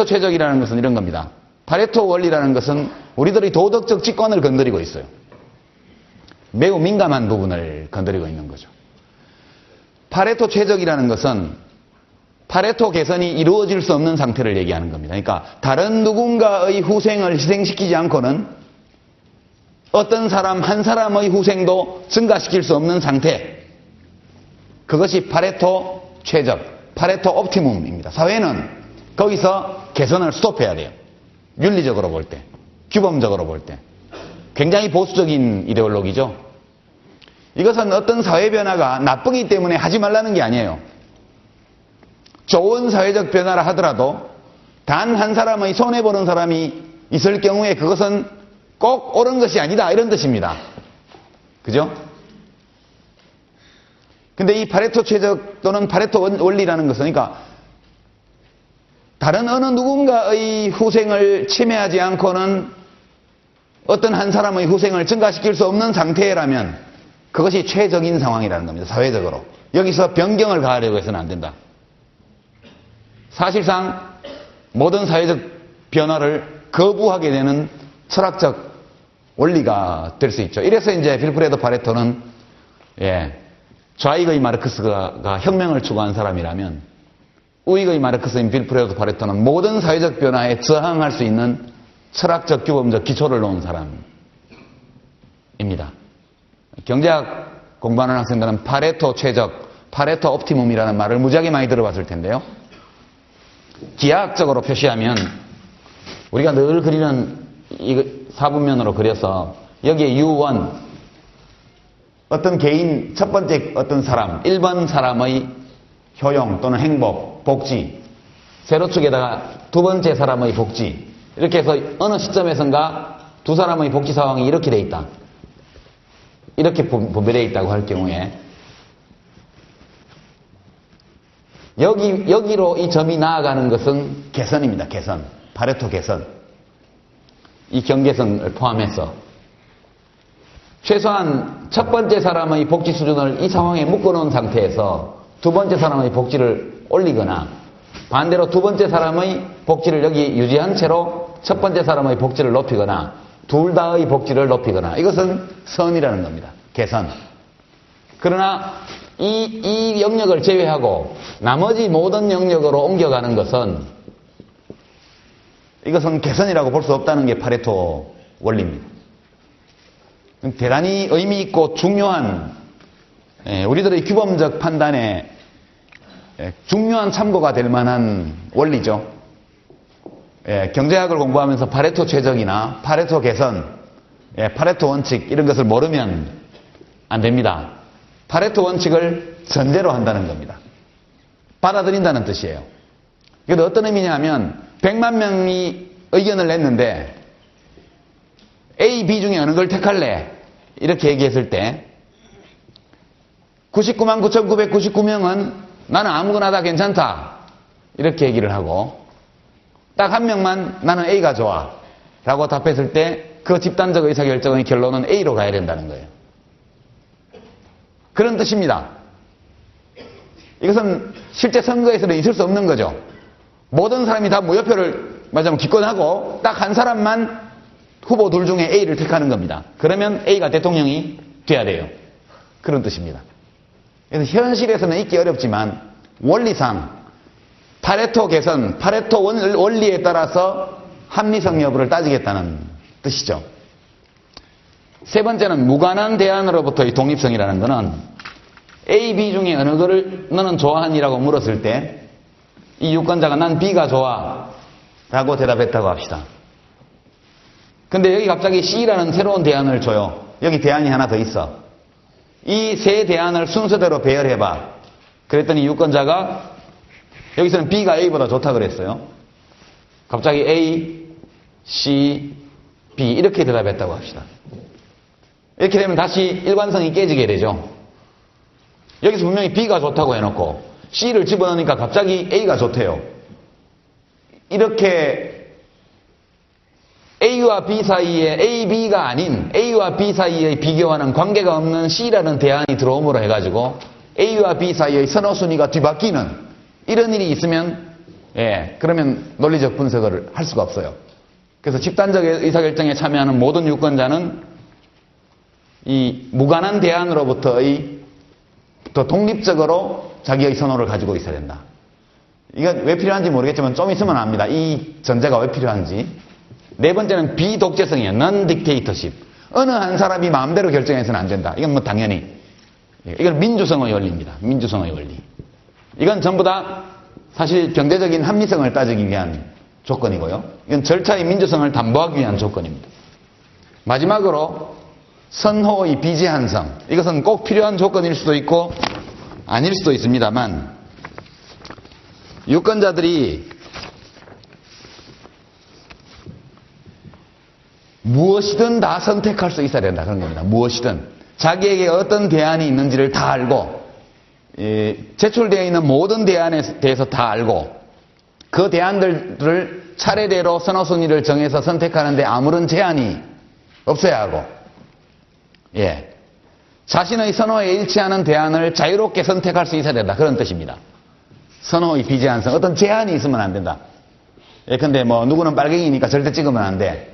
최적이라는 것은 이런 겁니다. 파레토 원리라는 것은 우리들의 도덕적 직관을 건드리고 있어요. 매우 민감한 부분을 건드리고 있는 거죠. 파레토 최적이라는 것은 파레토 개선이 이루어질 수 없는 상태를 얘기하는 겁니다. 그러니까 다른 누군가의 후생을 희생시키지 않고는 어떤 사람 한 사람의 후생도 증가시킬 수 없는 상태. 그것이 파레토 최적, 파레토 옵티멈입니다. 사회는 거기서 개선을 스톱해야 돼요. 윤리적으로 볼 때, 규범적으로 볼 때. 굉장히 보수적인 이데올로기죠. 이것은 어떤 사회 변화가 나쁘기 때문에 하지 말라는 게 아니에요. 좋은 사회적 변화라 하더라도 단 한 사람의 손해보는 사람이 있을 경우에 그것은 꼭 옳은 것이 아니다 이런 뜻입니다. 그죠? 근데 이 파레토 최적 또는 파레토 원리라는 것은 그러니까 다른 어느 누군가의 후생을 침해하지 않고는 어떤 한 사람의 후생을 증가시킬 수 없는 상태라면 그것이 최적인 상황이라는 겁니다. 사회적으로. 여기서 변경을 가하려고 해서는 안 된다. 사실상 모든 사회적 변화를 거부하게 되는 철학적 원리가 될 수 있죠. 이래서 이제 빌프레도 파레토는 좌익의 마르크스가 혁명을 추구한 사람이라면 우익의 마르크스인 빌프레도 파레토는 모든 사회적 변화에 저항할 수 있는 철학적 규범적 기초를 놓은 사람입니다. 경제학 공부하는 학생들은 파레토 최적, 파레토 옵티멈이라는 말을 무지하게 많이 들어봤을 텐데요. 기하학적으로 표시하면 우리가 늘 그리는 이 사분면으로 그려서 여기에 U1 어떤 개인 첫 번째 어떤 사람 1번 사람의 효용 또는 행복, 복지 세로축에다가 두 번째 사람의 복지 이렇게 해서 어느 시점에선가 두 사람의 복지 상황이 이렇게 돼 있다. 이렇게 분배되어 있다고 할 경우에 여기로 이 점이 나아가는 것은 개선입니다. 개선. 파레토 개선. 이 경계선을 포함해서 최소한 첫 번째 사람의 복지 수준을 이 상황에 묶어놓은 상태에서 두 번째 사람의 복지를 올리거나 반대로 두 번째 사람의 복지를 여기 유지한 채로 첫 번째 사람의 복지를 높이거나 둘 다의 복지를 높이거나 이것은 선이라는 겁니다. 개선. 그러나 이 영역을 제외하고 나머지 모든 영역으로 옮겨가는 것은 이것은 개선이라고 볼 수 없다는 게 파레토 원리입니다. 대단히 의미 있고 중요한 우리들의 규범적 판단에 중요한 참고가 될 만한 원리죠. 경제학을 공부하면서 파레토 최적이나 파레토 개선, 파레토 원칙 이런 것을 모르면 안 됩니다. 파레토 원칙을 전제로 한다는 겁니다. 받아들인다는 뜻이에요. 이게 어떤 의미냐 하면 100만 명이 의견을 냈는데 A, B 중에 어느 걸 택할래? 이렇게 얘기했을 때 99만 9,999명은 나는 아무거나 다 괜찮다. 이렇게 얘기를 하고 딱 한 명만 나는 A가 좋아. 라고 답했을 때 그 집단적 의사결정의 결론은 A로 가야 된다는 거예요. 그런 뜻입니다. 이것은 실제 선거에서는 있을 수 없는 거죠. 모든 사람이 다 무효표를 말하자면 기권하고 딱 한 사람만 후보 둘 중에 A를 택하는 겁니다. 그러면 A가 대통령이 돼야 돼요. 그런 뜻입니다. 그래서 현실에서는 있기 어렵지만 원리상 파레토 개선, 파레토 원리에 따라서 합리성 여부를 따지겠다는 뜻이죠. 세 번째는 무관한 대안으로부터의 독립성이라는 것은 A, B 중에 어느 거를 너는 좋아하니라고 물었을 때 이 유권자가 난 B가 좋아 라고 대답했다고 합시다. 근데 여기 갑자기 C라는 새로운 대안을 줘요. 여기 대안이 하나 더 있어. 이 세 대안을 순서대로 배열해봐. 그랬더니 유권자가 여기서는 B가 A보다 좋다 그랬어요. 갑자기 A, C, B 이렇게 대답했다고 합시다. 이렇게 되면 다시 일관성이 깨지게 되죠. 여기서 분명히 B가 좋다고 해놓고 C를 집어넣으니까 갑자기 A가 좋대요. 이렇게 A와 B 사이에 A, B가 아닌 A와 B 사이의 비교와는 관계가 없는 C라는 대안이 들어옴으로 해가지고 A와 B 사이의 선호순위가 뒤바뀌는 이런 일이 있으면 그러면 논리적 분석을 할 수가 없어요. 그래서 집단적 의사결정에 참여하는 모든 유권자는 이 무관한 대안으로부터의 더 독립적으로 자기의 선호를 가지고 있어야 된다. 이건 왜 필요한지 모르겠지만 좀 있으면 압니다. 이 전제가 왜 필요한지. 네 번째는 비독재성이에요. non-dictatorship. 어느 한 사람이 마음대로 결정해서는 안 된다. 이건 뭐 당연히. 이건 민주성의 원리입니다. 민주성의 원리. 이건 전부 다 사실 경제적인 합리성을 따지기 위한 조건이고요. 이건 절차의 민주성을 담보하기 위한 조건입니다. 마지막으로 선호의 비제한성. 이것은 꼭 필요한 조건일 수도 있고 아닐 수도 있습니다만 유권자들이 무엇이든 다 선택할 수 있어야 된다. 그런 겁니다. 무엇이든. 자기에게 어떤 대안이 있는지를 다 알고 제출되어 있는 모든 대안에 대해서 다 알고 그 대안들을 차례대로 선호순위를 정해서 선택하는데 아무런 제한이 없어야 하고 자신의 선호에 일치하는 대안을 자유롭게 선택할 수 있어야 된다. 그런 뜻입니다. 선호의 비제한성. 어떤 제한이 있으면 안 된다. 근데 뭐 누구는 빨갱이니까 절대 찍으면 안 돼.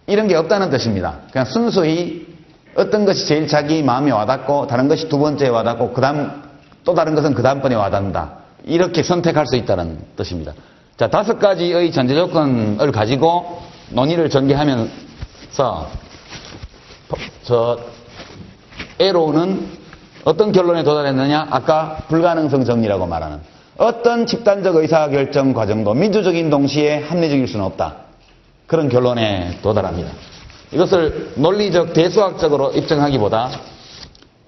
이런 게 없다는 뜻입니다. 그냥 순수히 어떤 것이 제일 자기 마음에 와닿고 다른 것이 두 번째에 와닿고 그 다음 또 다른 것은 그 다음번에 와닿는다. 이렇게 선택할 수 있다는 뜻입니다. 자, 5가지의 전제 조건을 가지고 논의를 전개하면서 에로는 어떤 결론에 도달했느냐? 아까 불가능성 정리라고 말하는 어떤 집단적 의사결정 과정도 민주적인 동시에 합리적일 수는 없다. 그런 결론에 도달합니다. 이것을 논리적 대수학적으로 입증하기보다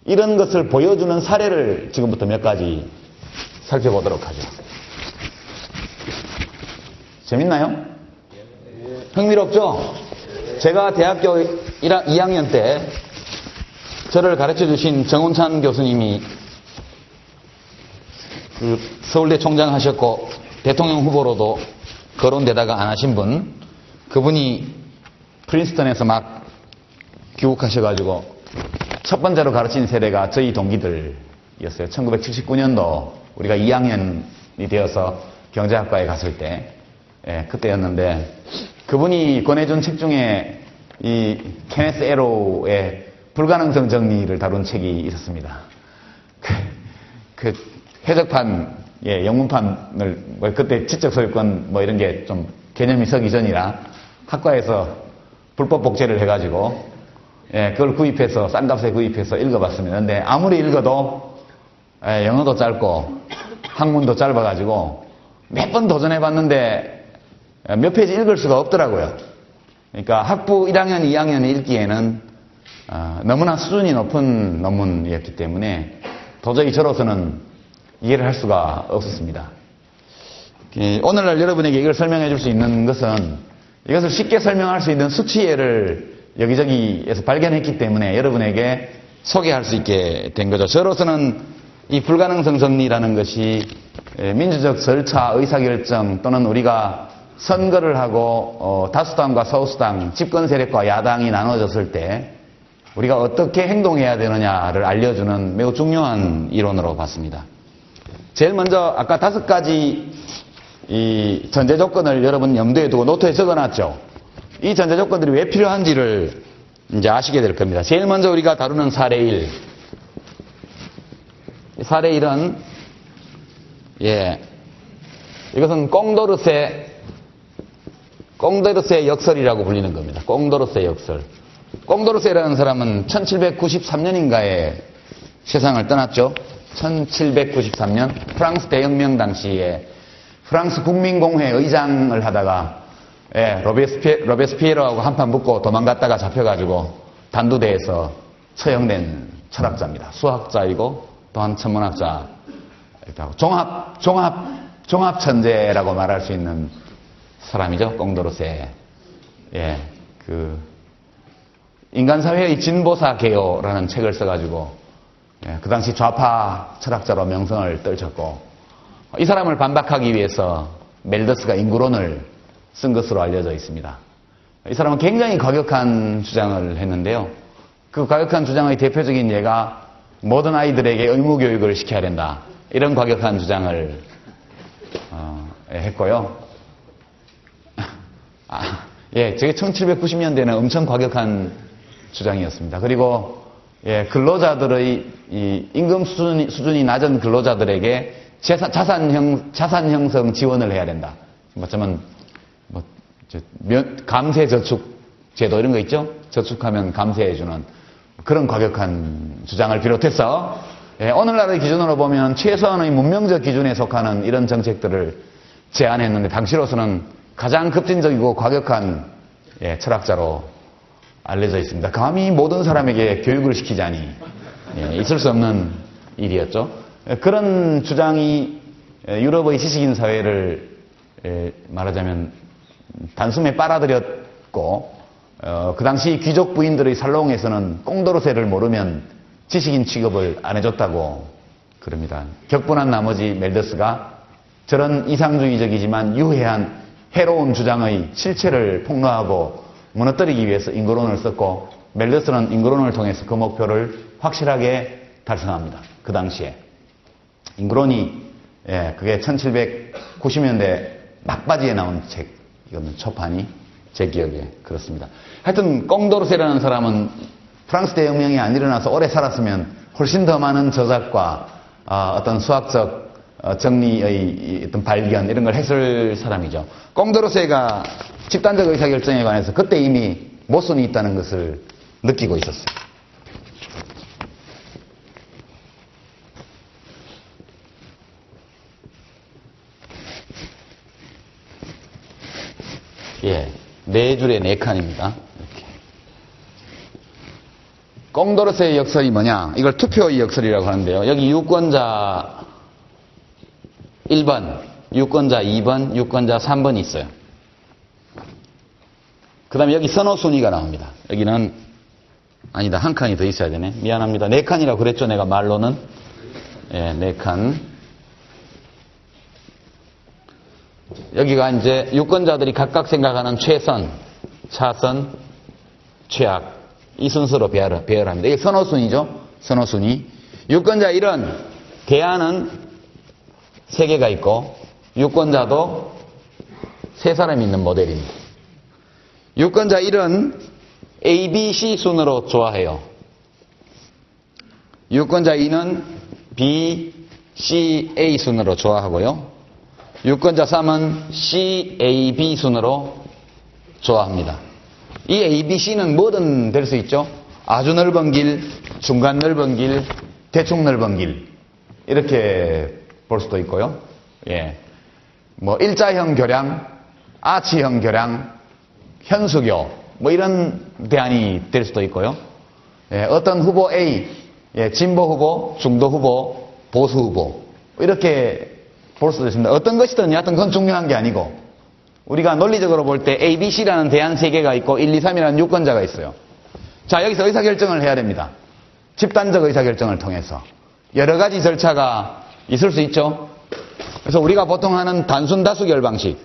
이런 것을 보여주는 사례를 지금부터 몇 가지 살펴보도록 하죠. 재밌나요? 흥미롭죠? 제가 대학교 2학년 때 저를 가르쳐 주신 정운찬 교수님이 서울대 총장 하셨고 대통령 후보로도 거론되다가 안 하신 분, 그분이 프린스턴에서 막 귀국하셔가지고 첫 번째로 가르친 세대가 저희 동기들이었어요. 1979년도 우리가 2학년이 되어서 경제학과에 갔을 때 그때였는데 그분이 권해준 책 중에 이 케네스 에로의 불가능성 정리를 다룬 책이 있었습니다. 그 해적판, 영문판을 그때 지적 소유권 이런 게 좀 개념이 서기 전이라 학과에서 불법 복제를 해가지고 그걸 구입해서 싼 값에 구입해서 읽어봤습니다. 근데 아무리 읽어도 영어도 짧고 학문도 짧아가지고 몇 번 도전해봤는데 몇 페이지 읽을 수가 없더라고요. 그러니까 학부 1학년, 2학년 읽기에는 너무나 수준이 높은 논문이었기 때문에 도저히 저로서는 이해를 할 수가 없었습니다. 오늘날 여러분에게 이걸 설명해 줄 수 있는 것은 이것을 쉽게 설명할 수 있는 수치예를 여기저기에서 발견했기 때문에 여러분에게 소개할 수 있게 된 거죠. 저로서는 이 불가능성 정리라는 것이 민주적 절차, 의사결정 또는 우리가 선거를 하고 다수당과 소수당, 집권 세력과 야당이 나눠졌을 때 우리가 어떻게 행동해야 되느냐를 알려주는 매우 중요한 이론으로 봤습니다. 제일 먼저 아까 5가지 이 전제 조건을 여러분 염두에 두고 노트에 적어놨죠. 이 전제 조건들이 왜 필요한지를 이제 아시게 될 겁니다. 제일 먼저 우리가 다루는 사례 1. 사례 1은 이것은 꽁도르세의 역설이라고 불리는 겁니다. 꽁도르세의 역설. 꽁도르세라는 사람은 1793년인가에 세상을 떠났죠. 1793년 프랑스 대혁명 당시에 프랑스 국민공회 의장을 하다가 로베스피에로하고 한판 붙고 도망갔다가 잡혀가지고 단두대에서 처형된 철학자입니다. 수학자이고 또한 천문학자, 종합 천재라고 말할 수 있는 사람이죠. 꽁도르세. 인간사회의 진보사 개요라는 책을 써가지고 그 당시 좌파 철학자로 명성을 떨쳤고, 이 사람을 반박하기 위해서 멜더스가 인구론을 쓴 것으로 알려져 있습니다. 이 사람은 굉장히 과격한 주장을 했는데요. 그 과격한 주장의 대표적인 예가 모든 아이들에게 의무교육을 시켜야 된다, 이런 과격한 주장을 했고요. 저게 1790년대는 엄청 과격한 주장이었습니다. 그리고 근로자들의 이 임금 수준이 낮은 근로자들에게 자산 형성 지원을 해야 된다. 어쩌면 감세 저축 제도 이런 거 있죠? 저축하면 감세해주는 그런 과격한 주장을 비롯해서 오늘날의 기준으로 보면 최소한의 문명적 기준에 속하는 이런 정책들을 제안했는데, 당시로서는 가장 급진적이고 과격한 철학자로 알려져 있습니다. 감히 모든 사람에게 교육을 시키자니 있을 수 없는 일이었죠. 그런 주장이 유럽의 지식인 사회를 말하자면 단숨에 빨아들였고, 그 당시 귀족 부인들의 살롱에서는 꽁도르세를 모르면 지식인 취급을 안 해줬다고 그럽니다. 격분한 나머지 멜더스가 저런 이상주의적이지만 유해한 해로운 주장의 실체를 폭로하고 무너뜨리기 위해서 인구론을 썼고, 멜더스는 인구론을 통해서 그 목표를 확실하게 달성합니다. 그 당시에 인구론이 그게 1790년대 막바지에 나온 책, 이거는 초판이 제 기억에 그렇습니다. 하여튼 꽁도르세라는 사람은 프랑스 대혁명이 안 일어나서 오래 살았으면 훨씬 더 많은 저작과 어떤 수학적 정리의 어떤 발견 이런 걸 했을 사람이죠. 꽁도르세가 집단적 의사결정에 관해서 그때 이미 모순이 있다는 것을 느끼고 있었어요. 네 줄에 네 칸입니다. 이렇게. 꽁도르세의 역설이 뭐냐? 이걸 투표의 역설이라고 하는데요. 여기 유권자 1번, 유권자 2번, 유권자 3번이 있어요. 그 다음에 여기 선호 순위가 나옵니다. 여기는 아니다, 한 칸이 더 있어야 되네. 미안합니다. 네 칸이라고 그랬죠, 내가 말로는. 네 칸. 여기가 이제 유권자들이 각각 생각하는 최선, 차선, 최악, 이 순서로 배열합니다. 이게 선호순위죠. 선호순위. 유권자 1은 대안은 3개가 있고 유권자도 3사람이 있는 모델입니다. 유권자 1은 A, B, C 순으로 좋아해요. 유권자 2는 B, C, A 순으로 좋아하고요. 유권자 3은 C, A, B 순으로 좋아합니다. 이 A, B, C는 뭐든 될 수 있죠. 아주 넓은 길, 중간 넓은 길, 대충 넓은 길, 이렇게 볼 수도 있고요. 뭐 일자형 교량, 아치형 교량, 현수교, 뭐 이런 대안이 될 수도 있고요. 어떤 후보 A, 진보 후보, 중도 후보, 보수 후보, 이렇게 볼 수도 있습니다. 어떤 것이든 여하튼 그건 중요한 게 아니고, 우리가 논리적으로 볼 때 A, B, C라는 대안 3개가 있고 1, 2, 3이라는 유권자가 있어요. 자, 여기서 의사결정을 해야 됩니다. 집단적 의사결정을 통해서. 여러 가지 절차가 있을 수 있죠. 그래서 우리가 보통 하는 단순 다수결 방식.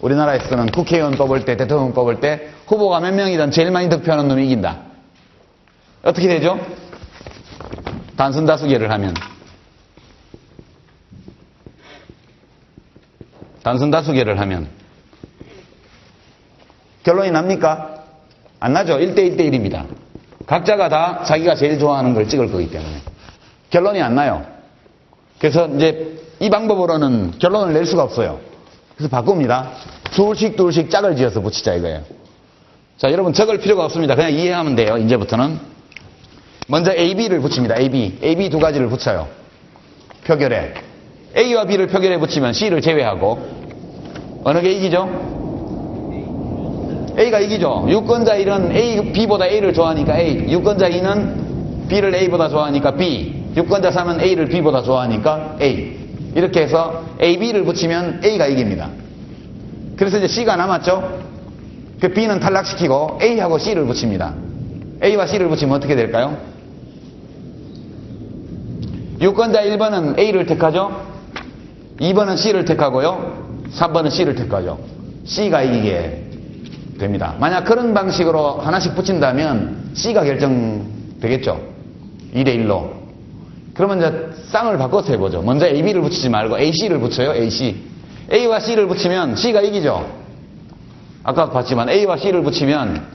우리나라에서는 국회의원 뽑을 때, 대통령 뽑을 때 후보가 몇 명이든 제일 많이 득표하는 놈이 이긴다. 어떻게 되죠? 단순 다수결을 하면. 단순 다수결을 하면. 결론이 납니까? 안 나죠. 1대1대1입니다. 각자가 다 자기가 제일 좋아하는 걸 찍을 거기 때문에. 결론이 안 나요. 그래서 이제 이 방법으로는 결론을 낼 수가 없어요. 그래서 바꿉니다. 둘씩 짝을 지어서 붙이자 이거예요. 자, 여러분 적을 필요가 없습니다. 그냥 이해하면 돼요. 이제부터는. 먼저 A, B를 붙입니다. A, B. A, B 두 가지를 붙여요. 표결에. A와 B를 표결에 붙이면 C를 제외하고 어느 게 이기죠? A가 이기죠. 유권자 1은 A, B보다 A를 좋아하니까 A. 유권자 2는 B를 A보다 좋아하니까 B. 유권자 3은 A를 B보다 좋아하니까 A. 이렇게 해서 A, B를 붙이면 A가 이깁니다. 그래서 이제 C가 남았죠. 그 B는 탈락시키고 A하고 C를 붙입니다. A와 C를 붙이면 어떻게 될까요? 유권자 1번은 A를 택하죠. 2번은 C를 택하고요. 3번은 C를 택하죠. C가 이기게 됩니다. 만약 그런 방식으로 하나씩 붙인다면 C가 결정되겠죠. 2대1로. 그러면 이제 쌍을 바꿔서 해보죠. 먼저 A, B를 붙이지 말고 A, C를 붙여요. A, C. A와 C를 붙이면 C가 이기죠. 아까 봤지만 A와 C를 붙이면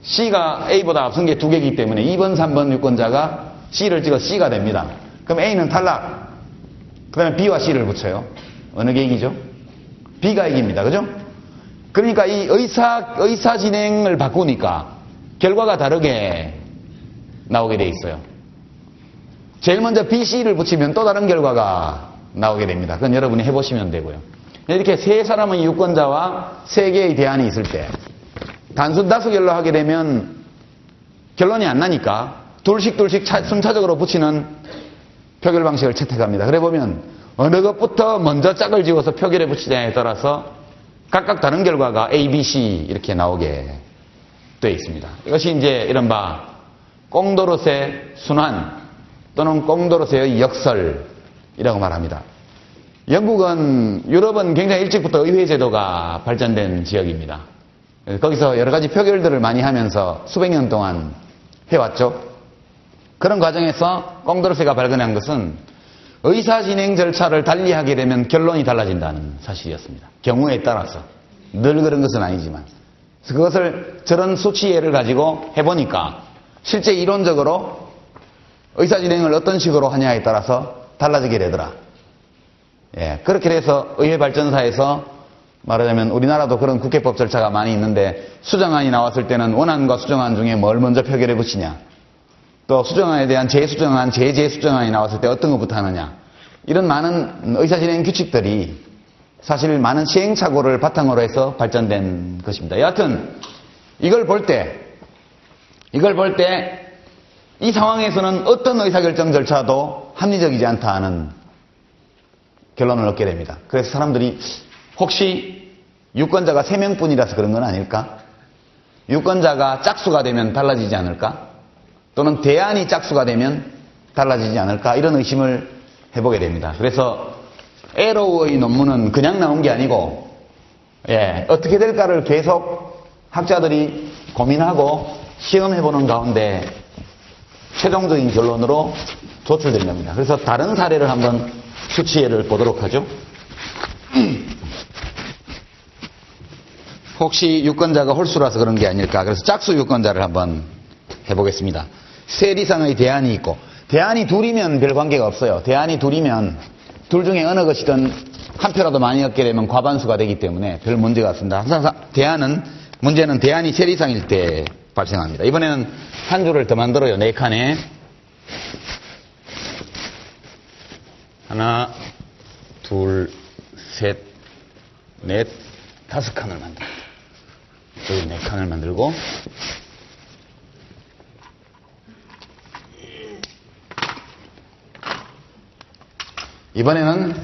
C가 A보다 앞선 게 2개이기 때문에 2번, 3번 유권자가 C를 찍어 C가 됩니다. 그럼 A는 탈락. 그 다음에 B와 C를 붙여요. 어느 게 이기죠? B가 이깁니다. 그죠? 그러니까 이 의사 진행을 바꾸니까 결과가 다르게 나오게 돼 있어요. 제일 먼저 B, C를 붙이면 또 다른 결과가 나오게 됩니다. 그건 여러분이 해보시면 되고요. 이렇게 세 사람의 유권자와 세 개의 대안이 있을 때 단순 다수결로 하게 되면 결론이 안 나니까 둘씩 순차적으로 붙이는 표결 방식을 채택합니다. 그래 보면 어느 것부터 먼저 짝을 지어서 표결에 붙이냐에 따라서 각각 다른 결과가 A, B, C 이렇게 나오게 되어 있습니다. 이것이 이제 이른바 꽁도르세 순환 또는 꽁도르세의 역설이라고 말합니다. 영국은, 유럽은 굉장히 일찍부터 의회제도가 발전된 지역입니다. 거기서 여러 가지 표결들을 많이 하면서 수백 년 동안 해왔죠. 그런 과정에서 꽁도르세가 발견한 것은 의사 진행 절차를 달리하게 되면 결론이 달라진다는 사실이었습니다. 경우에 따라서. 늘 그런 것은 아니지만. 그래서 그것을 저런 수치예를 가지고 해보니까 실제 이론적으로 의사 진행을 어떤 식으로 하냐에 따라서 달라지게 되더라. 예, 그렇게 돼서 의회 발전사에서 말하자면 우리나라도 그런 국회법 절차가 많이 있는데 수정안이 나왔을 때는 원안과 수정안 중에 뭘 먼저 표결에 붙이냐. 또 수정안에 대한 재수정안, 재수정안이 나왔을 때 어떤 것부터 하느냐. 이런 많은 의사진행 규칙들이 사실 많은 시행착오를 바탕으로 해서 발전된 것입니다. 여하튼 이걸 볼 때 이 상황에서는 어떤 의사결정 절차도 합리적이지 않다 하는 결론을 얻게 됩니다. 그래서 사람들이 혹시 유권자가 3명뿐이라서 그런 건 아닐까? 유권자가 짝수가 되면 달라지지 않을까? 또는 대안이 짝수가 되면 달라지지 않을까? 이런 의심을 해보게 됩니다. 그래서 에로우의 논문은 그냥 나온 게 아니고 어떻게 될까를 계속 학자들이 고민하고 시험해보는 가운데 최종적인 결론으로 도출된 겁니다. 그래서 다른 사례를 한번 수치예를 보도록 하죠. 혹시 유권자가 홀수라서 그런 게 아닐까. 그래서 짝수 유권자를 한번 해보겠습니다. 셋 이상의 대안이 있고, 대안이 둘이면 별 관계가 없어요. 대안이 둘이면 둘 중에 어느 것이든 한 표라도 많이 얻게 되면 과반수가 되기 때문에 별 문제가 없습니다. 항상 문제는 대안이 셋 이상일 때 발생합니다. 이번에는 한 줄을 더 만들어요. 4칸에. 하나, 둘, 셋, 넷, 5칸을 만듭니다. 여기 4칸을 만들고, 이번에는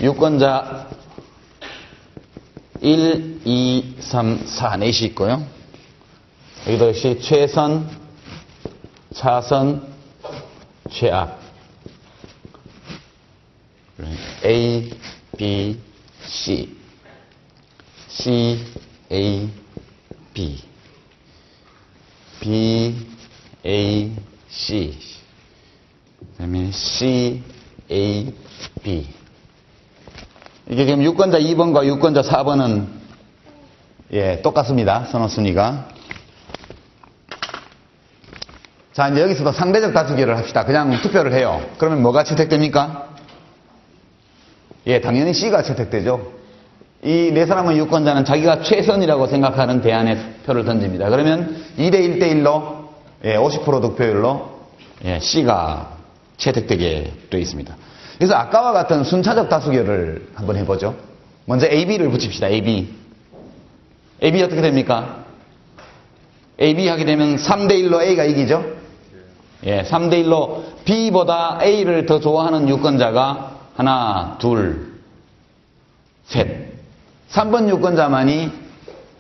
유권자 1, 2, 3, 4 넷이 있고요. 여기도 역시 최선, 차선, 최악. A, B, C. C, A, B. B, A, C. 그 다음에 C, A, B. 이게 지금 유권자 2번과 유권자 4번은 똑같습니다. 선호순위가. 자, 이제 여기서도 상대적 다수결을 합시다. 그냥 투표를 해요. 그러면 뭐가 채택됩니까? 당연히 C가 채택되죠. 이 네 사람의 유권자는 자기가 최선이라고 생각하는 대안에 표를 던집니다. 그러면 2대 1대 1로 50% 득표율로 C가 채택되게 되어 있습니다. 그래서 아까와 같은 순차적 다수결을 한번 해보죠. 먼저 AB를 붙입시다. AB. AB 어떻게 됩니까? AB 하게 되면 3대 1로 A가 이기죠? 3대 1로 B보다 A를 더 좋아하는 유권자가 하나, 둘, 셋. 3번 유권자만이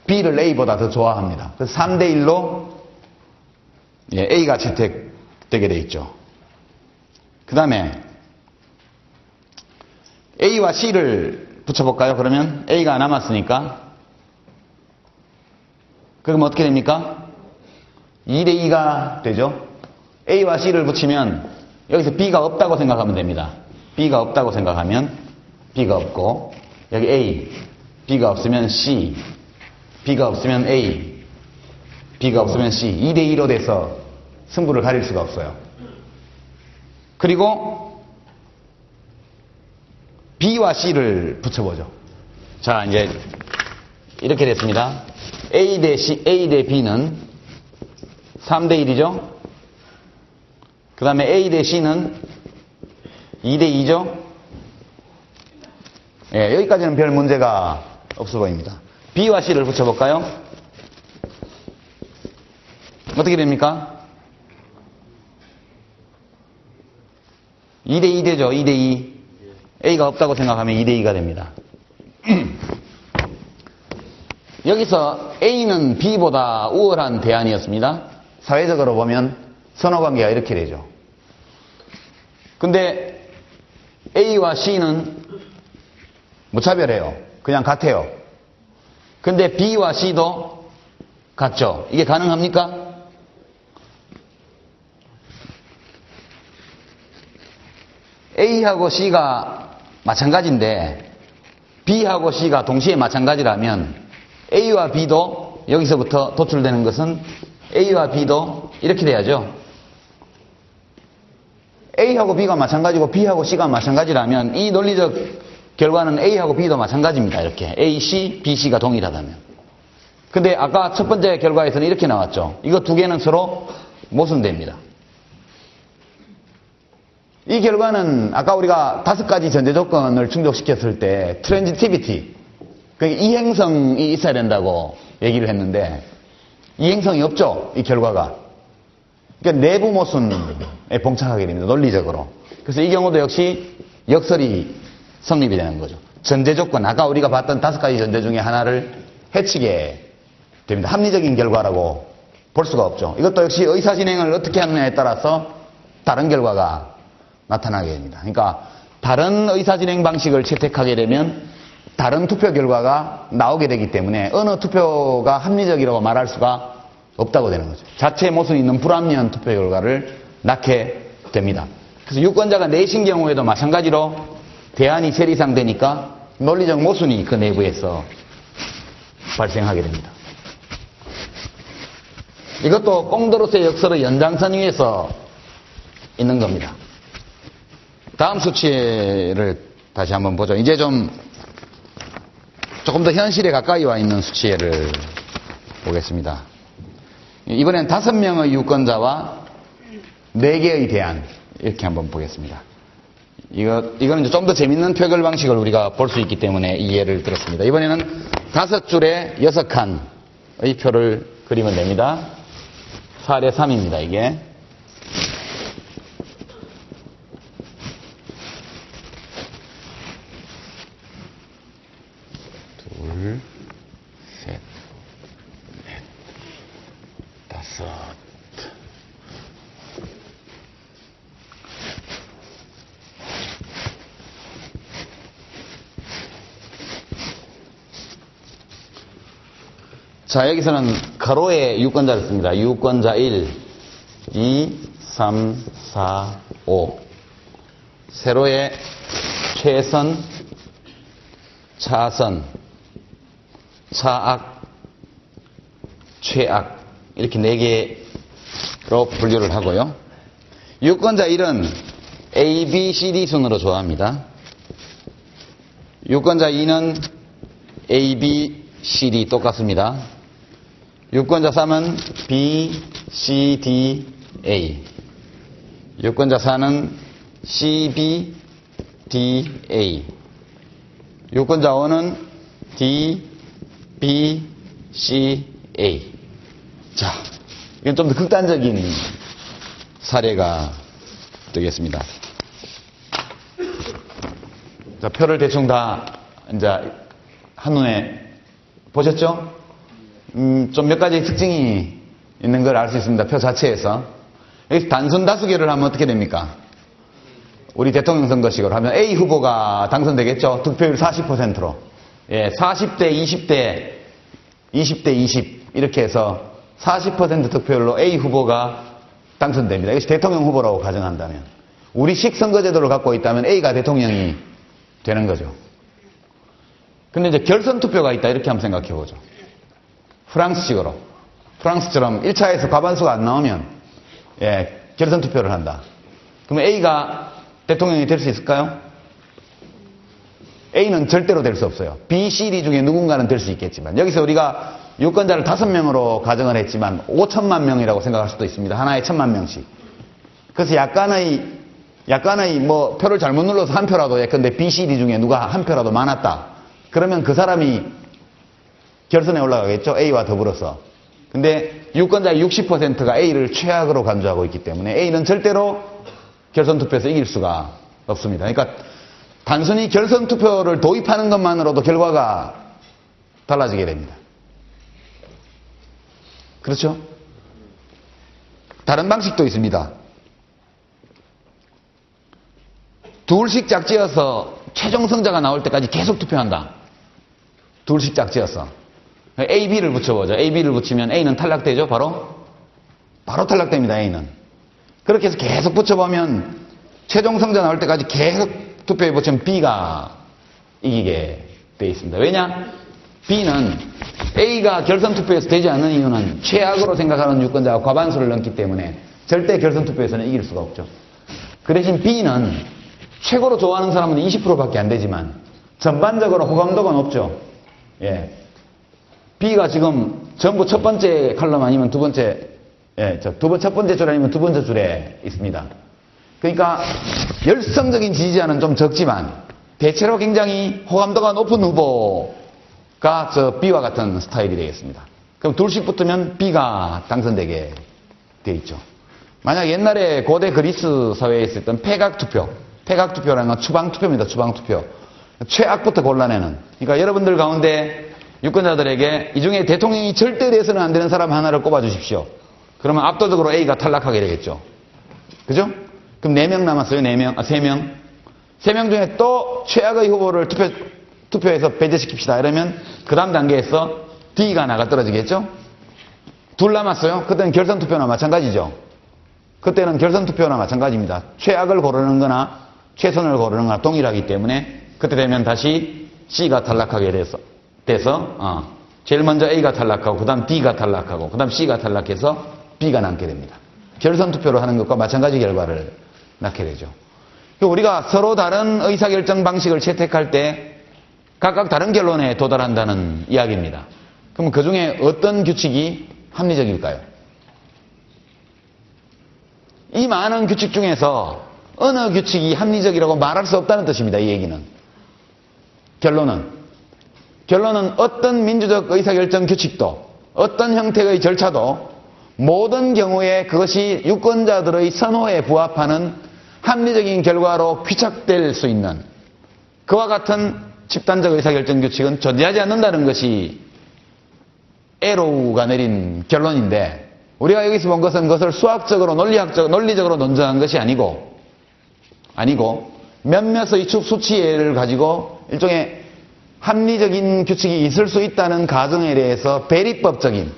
B를 A보다 더 좋아합니다. 그래서 3대 1로 A가 채택되게 되어 있죠. 그 다음에 A와 C를 붙여볼까요? 그러면 A가 남았으니까. 그럼 어떻게 됩니까? 2대 2가 되죠. A와 C를 붙이면 여기서 B가 없다고 생각하면 됩니다. B가 없다고 생각하면 B가 없고, 여기 A, B가 없으면 C, B가 없으면 A, B가 없으면 C. 2대 2로 돼서 승부를 가릴 수가 없어요. 그리고 B와 C를 붙여보죠. 자, 이제 이렇게 됐습니다. A 대 C, A 대 B는 3대 1이죠. 그 다음에 A 대 C는 2대 2죠. 여기까지는 별 문제가 없어 보입니다. B와 C를 붙여볼까요? 어떻게 됩니까? 2대 2 되죠. 2대 2. A가 없다고 생각하면 2대 2가 됩니다. 여기서 A는 B보다 우월한 대안이었습니다. 사회적으로 보면 선호관계가 이렇게 되죠. 근데 A와 C는 무차별해요. 그냥 같아요. 근데 B와 C도 같죠. 이게 가능합니까? A하고 C가 마찬가지인데 B하고 C가 동시에 마찬가지라면 A와 B도 여기서부터 도출되는 것은 A와 B도 이렇게 돼야죠. A하고 B가 마찬가지고 B하고 C가 마찬가지라면 이 논리적 결과는 A하고 B도 마찬가지입니다. 이렇게 A, C, B, C가 동일하다면. 근데 아까 첫 번째 결과에서는 이렇게 나왔죠. 이거 두 개는 서로 모순됩니다. 이 결과는 아까 우리가 5가지 전제 조건을 충족시켰을 때 트랜지티비티, 그러니까 이행성이 있어야 된다고 얘기를 했는데 이행성이 없죠. 이 결과가. 그러니까 내부 모순에 봉착하게 됩니다. 논리적으로. 그래서 이 경우도 역시 역설이 성립이 되는 거죠. 전제 조건, 아까 우리가 봤던 5가지 전제 중에 하나를 해치게 됩니다. 합리적인 결과라고 볼 수가 없죠. 이것도 역시 의사진행을 어떻게 하느냐에 따라서 다른 결과가 나타나게 됩니다. 그러니까 다른 의사진행 방식을 채택하게 되면 다른 투표 결과가 나오게 되기 때문에 어느 투표가 합리적이라고 말할 수가 없다고 되는 거죠. 자체 모순이 있는 불합리한 투표 결과를 낳게 됩니다. 그래서 유권자가 내신 경우에도 마찬가지로 대안이 세 이상 되니까 논리적 모순이 그 내부에서 발생하게 됩니다. 이것도 꽁도로스의 역설의 연장선 위에서 있는 겁니다. 다음 수치를 다시 한번 보죠. 이제 조금 더 현실에 가까이 와 있는 수치를 보겠습니다. 이번엔 5명의 유권자와 4개의 대안, 이렇게 한번 보겠습니다. 이거는 좀 더 재밌는 표결 방식을 우리가 볼 수 있기 때문에 이 예를 들었습니다. 이번에는 5줄에 6칸의 표를 그리면 됩니다. 4대 3입니다, 이게. 둘, 자, 여기서는 가로에 유권자를 씁니다. 유권자 1, 2, 3, 4, 5. 세로에 최선, 차선, 차악, 최악. 이렇게 4개로 분류를 하고요. 유권자 1은 A, B, C, D 순으로 좋아합니다. 유권자 2는 A, B, C, D 똑같습니다. 유권자 3은 B, C, D, A. 유권자 4는 C, B, D, A. 유권자 5는 D, B, C, A. 자, 이건 좀 더 극단적인 사례가 되겠습니다. 자, 표를 대충 다 이제 한눈에 보셨죠? 좀 몇 가지 특징이 있는 걸 알 수 있습니다. 표 자체에서. 여기서 단순 다수결을 하면 어떻게 됩니까? 우리 대통령 선거식으로 하면 A 후보가 당선되겠죠? 득표율 40%로. 예, 40대 20대 20대 20 이렇게 해서 40% 득표율로 A 후보가 당선됩니다. 이것이 대통령 후보라고 가정한다면. 우리식 선거제도를 갖고 있다면 A가 대통령이 되는 거죠. 근데 이제 결선 투표가 있다 이렇게 한번 생각해 보죠. 프랑스식으로. 프랑스처럼 1차에서 과반수가 안 나오면 예, 결선 투표를 한다. 그러면 A가 대통령이 될 수 있을까요? A는 절대로 될 수 없어요. B, C, D 중에 누군가는 될 수 있겠지만 여기서 우리가 유권자를 5명으로 가정을 했지만 5천만 명이라고 생각할 수도 있습니다. 하나에 1,000만 명씩. 그래서 약간의 뭐 표를 잘못 눌러서 한 표라도 예컨대 B, C, D 중에 누가 한 표라도 많았다. 그러면 그 사람이 결선에 올라가겠죠. A와 더불어서. 근데 유권자의 60%가 A를 최악으로 간주하고 있기 때문에 A는 절대로 결선 투표에서 이길 수가 없습니다. 그러니까 단순히 결선 투표를 도입하는 것만으로도 결과가 달라지게 됩니다. 그렇죠? 다른 방식도 있습니다. 둘씩 짝지어서 최종 성자가 나올 때까지 계속 투표한다. 둘씩 짝지어서. A, B를 붙여보죠. A, B를 붙이면 A는 탈락되죠. 바로 탈락됩니다. A는. 그렇게 해서 계속 붙여보면 최종 성자 나올 때까지 계속 투표해 보시면 B가 이기게 되어 있습니다. 왜냐? B는 A가 결선 투표에서 되지 않는 이유는 최악으로 생각하는 유권자가 과반수를 넘기 때문에 절대 결선 투표에서는 이길 수가 없죠. 그 대신 B는 최고로 좋아하는 사람은 20%밖에 안 되지만 전반적으로 호감도가 높죠. 예. B가 지금 전부 첫 번째 칼럼 아니면 두 번째, 첫 번째 줄 아니면 두 번째 줄에 있습니다. 그러니까 열성적인 지지자는 좀 적지만 대체로 굉장히 호감도가 높은 후보가 저 B와 같은 스타일이 되겠습니다. 그럼 둘씩 붙으면 B가 당선되게 돼 있죠. 만약 옛날에 고대 그리스 사회에 있었던 폐각투표라는 건 추방투표입니다. 추방투표. 최악부터 골라내는. 그러니까 여러분들 가운데 유권자들에게 이 중에 대통령이 절대 돼서는 안 되는 사람 하나를 꼽아주십시오. 그러면 압도적으로 A가 탈락하게 되겠죠. 그죠? 그럼 4명 남았어요. 3명. 3명 중에 또 최악의 후보를 투표해서 배제시킵시다. 이러면 그 다음 단계에서 D가 나가 떨어지겠죠? 둘 남았어요. 그때는 결선투표나 마찬가지죠. 그때는 결선투표나 마찬가지입니다. 최악을 고르는 거나 최선을 고르는 거나 동일하기 때문에 그때 되면 다시 C가 탈락하게 돼서 제일 먼저 A가 탈락하고 그 다음 D가 탈락하고 그 다음 C가 탈락해서 B가 남게 됩니다. 결선투표로 하는 것과 마찬가지 결과를 낳게 되죠. 우리가 서로 다른 의사결정 방식을 채택할 때 각각 다른 결론에 도달한다는 이야기입니다. 그럼 그 중에 어떤 규칙이 합리적일까요? 이 많은 규칙 중에서 어느 규칙이 합리적이라고 말할 수 없다는 뜻입니다. 이 얘기는. 결론은 어떤 민주적 의사결정 규칙도 어떤 형태의 절차도 모든 경우에 그것이 유권자들의 선호에 부합하는 합리적인 결과로 귀착될 수 있는 그와 같은 집단적 의사결정 규칙은 존재하지 않는다는 것이 에로우가 내린 결론인데 우리가 여기서 본 것은 그것을 수학적으로 논리적으로 논증한 것이 아니고 몇몇의 수치를 가지고 일종의 합리적인 규칙이 있을 수 있다는 가정에 대해서 배리법적인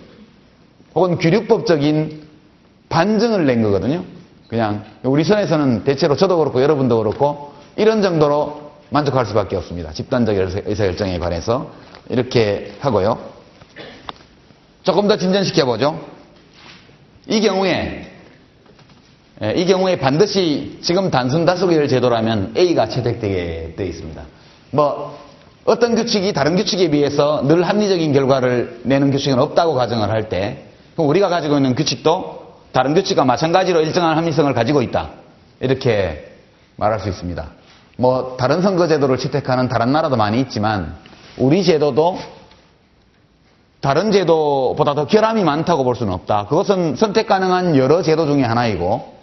혹은 규律법적인 반증을 낸 거거든요. 그냥 우리 선에서는 대체로 저도 그렇고 여러분도 그렇고 이런 정도로 만족할 수밖에 없습니다. 집단적 의사결정에 관해서 이렇게 하고요. 조금 더 진전시켜보죠. 이 경우에 반드시 지금 단순 다수결 제도라면 A가 채택되게 되어 있습니다. 뭐 어떤 규칙이 다른 규칙에 비해서 늘 합리적인 결과를 내는 규칙은 없다고 가정을 할 때 그럼 우리가 가지고 있는 규칙도 다른 규칙과 마찬가지로 일정한 합리성을 가지고 있다. 이렇게 말할 수 있습니다. 뭐 다른 선거제도를 채택하는 다른 나라도 많이 있지만 우리 제도도 다른 제도보다 더 결함이 많다고 볼 수는 없다. 그것은 선택 가능한 여러 제도 중에 하나이고